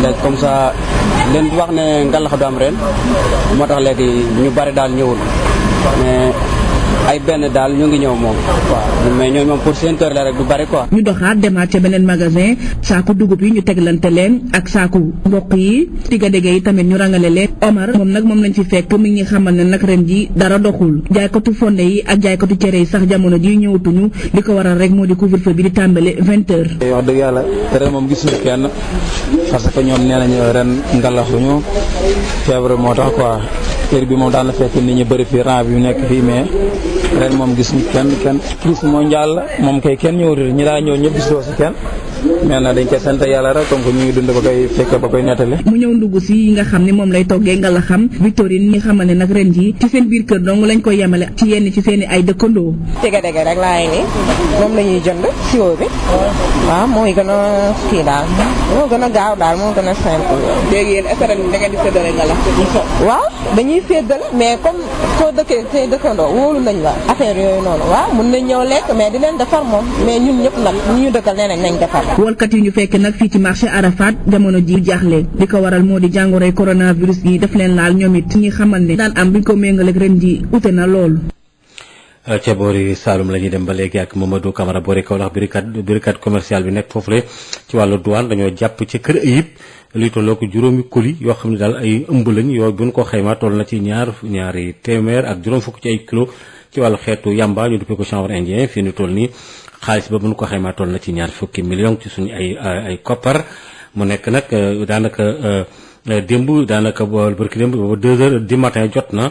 léegi comme ça leen di wax ne ngalax du am ren moo tax léegi ñu bari daal ñëwul mais ay benn daal ñu ngi ñëw moom waaw mais ñooñu moom pour seen kër la rek du bari quoi. ñu doxaat demaat ca beneen magasin saaku dugub yi ñu teglante leen ak saaku mboq yi tigadege yi tamit ñu rangale leen. Omar moom nag moom lañ fi fekk mi ngi xamal ne nag ren ji dara doxul jaaykatu fonde yi ak jaaykatu cere yi sax jamono ji ñëwatuñu li ko waral rek moo di couvre-feu bi di tàmbale 20h. wax dëgg yàlla ren moom gisuñu kenn parce que ñoom nee nañu ren ngalaxuñu feebar moo tax quoi heure bi moom daan na fekk nit ñi bëri fii rang bi nekk fii mais ren moom gis ñu kenn crise mondiale la moom kay kenn ñëwul ñi daa ñëw ñëpp gisoo si kenn mais nag dañ koy sant yàlla rek comme que ñu ngi dund ba koy fekk ba koy nettali. mu ñëw ndugg si yi nga xam ne moom lay toggee nga la xam Victorine ñi xamal ne nag ren ji ci seen biir kër dong lañ koy yemale ci yenn ci seen i ay dëkkandoo. dégg-dégg rek laay ni moom la ñuy jënd siwo bi waaw mooy gën a kii daal moo gën a gaaw daal moo gën a simple. léegi yéen est-ce que da ngeen di séddale nga la. waaw dañuy séddale mais comme soo dëkkee say dëkkandoo wóolu nañ la affaire yooyu noonu waaw mun nañ ñëw lekk mais di leen defar moom mais ñun ñëpp nag ñu dëkkal nee nañ defar. wolkat yi ñu fekk nag fii ci marché Arafat jamono ji jaaxle li ko waral moo di jàngoroy coronavirus gi daf leen laal ñoom it ñi xamal ne daan am buñ ko méngaleeg ren ji ute na lool. ca boori Saloum la ñuy dem ba léegi ak Mamadou Camara boori Kaolack brigade commerciale bi nekk foofule ci wàllu douane dañoo jàpp ci kër Ayib luy tolloo ko juróomi colis yoo xam ne daal ay ëmb lañ yoo buñ ko xaymaa toll na ci ñaari téeméer ak juróom fukk ci ay kilo ci wàllu xeetu yamba ñu duppee ko chanvre indien fii ni toll nii xaalis ba buñ ko xaymaa toll na ci ñaar fukki millions ci suñu ay koppar mu nekk nag daanaka démb daanaka barki démb ba 2 heures du matin jot na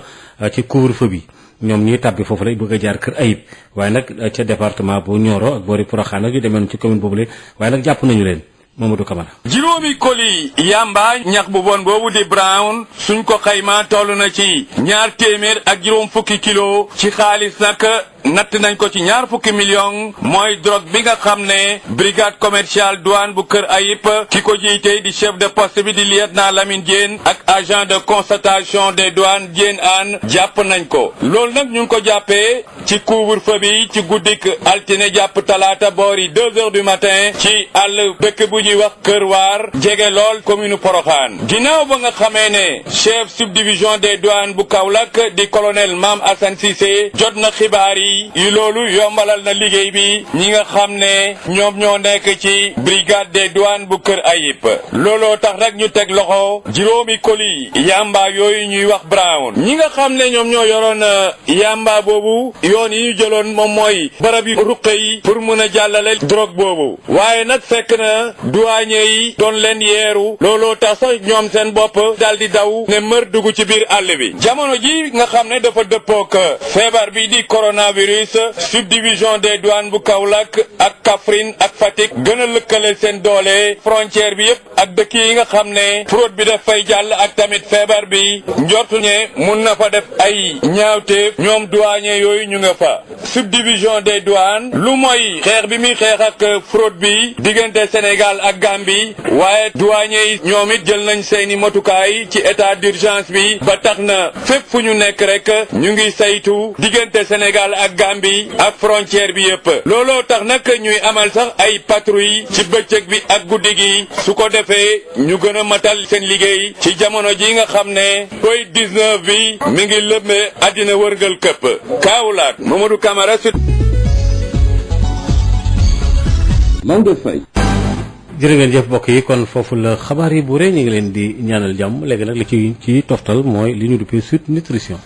ci couvre-feu bi ñoom ñii tàbbi foofu lay bëgg a jaar kër Ayib waaye nag ca département bu Nioro ak boori Porokhane ak yu demee ci commune boobu la waaye nag jàpp nañu leen Mamadou Camara. juróomi colis yamba ñax bu bon boobu di brown suñ ko xayma toll na ci 200 ak juróom fukki kilo ci xaalis nag natt nañ ko ci 20 millions mooy drogue bi nga xam ne brigade commerciale douane bu Kër Ayib ki ko jiite di chef de poste bi di lieutenant Lamine Diène ak agent de constatation des douanes Diène Anne jàpp nañ ko loolu nag ñu ngi ko jàppee ci couvre-feu bi ci guddik altine jàpp talaata boori 2 heures du matin ci àll dëkk bu ñuy wax Kër Waar jege lool commune Porokhane ginnaaw ba nga xamee ne chef subdivision des douanes bu Kaolack di colonel Mame Assane Cissé jot na xibaar yi loolu yombalal na liggéey bi ñi nga xam ne ñoom ñoo nekk ci brigade des douanes bu Kër Ayib looloo tax rek ñu teg loxo juróomi colis yamba yooyu ñuy wax brown ñi nga xam ne ñoom ñoo yoroon yamba boobu yoon yi ñu jëloon moom mooy barab yu ruqe yi pour mun a jàllale drogue boobu waaye nag fekk na douanier yi doon leen yeeru looloo tax sax ñoom seen bopp daal di daw ne mër dugg ci biir àll bi jamono ji nga xam ne dafa dëppook feebar bi di coronavirus subdivision des douanes bu Kaolack ak Kaffrine ak Fatick gën a lëkkale seen doole frontière bi yépp ak dëkk yi nga xam ne fraude bi daf fay jàll ak tamit feebar bi njortu ne mun na fa def ay ñaawteef ñoom douanier yooyu ñu nga fa subdivision des douanes lu mooy xeex bi muy xeex ak fraude bi diggante Sénégal ak Gambie waaye douanier yi ñoom it jël nañ seeni motukaay ci état d'urgence bi ba tax na fépp fu ñu nekk rek ñu ngi saytu diggante Sénégal ak Gambie ak frontière bi yëpp looloo tax nag ñuy amal sax ay patrouille ci bëccëg bi ak guddi gi su ko defee ñu gën a matal seen liggéey ci jamono ji nga xam ne Covid-19 bi mi ngi lëmbee àddina wërngal këpp Kaolack Mamadou Camara Maodo Faye. jërë ngeen jëf mbokk yi kon foofu la xabaar yi bu rëy ñu ngi leen di ñaanal jàmm léegi nag li ci toftal mooy li ñu duppee Sud Nutrition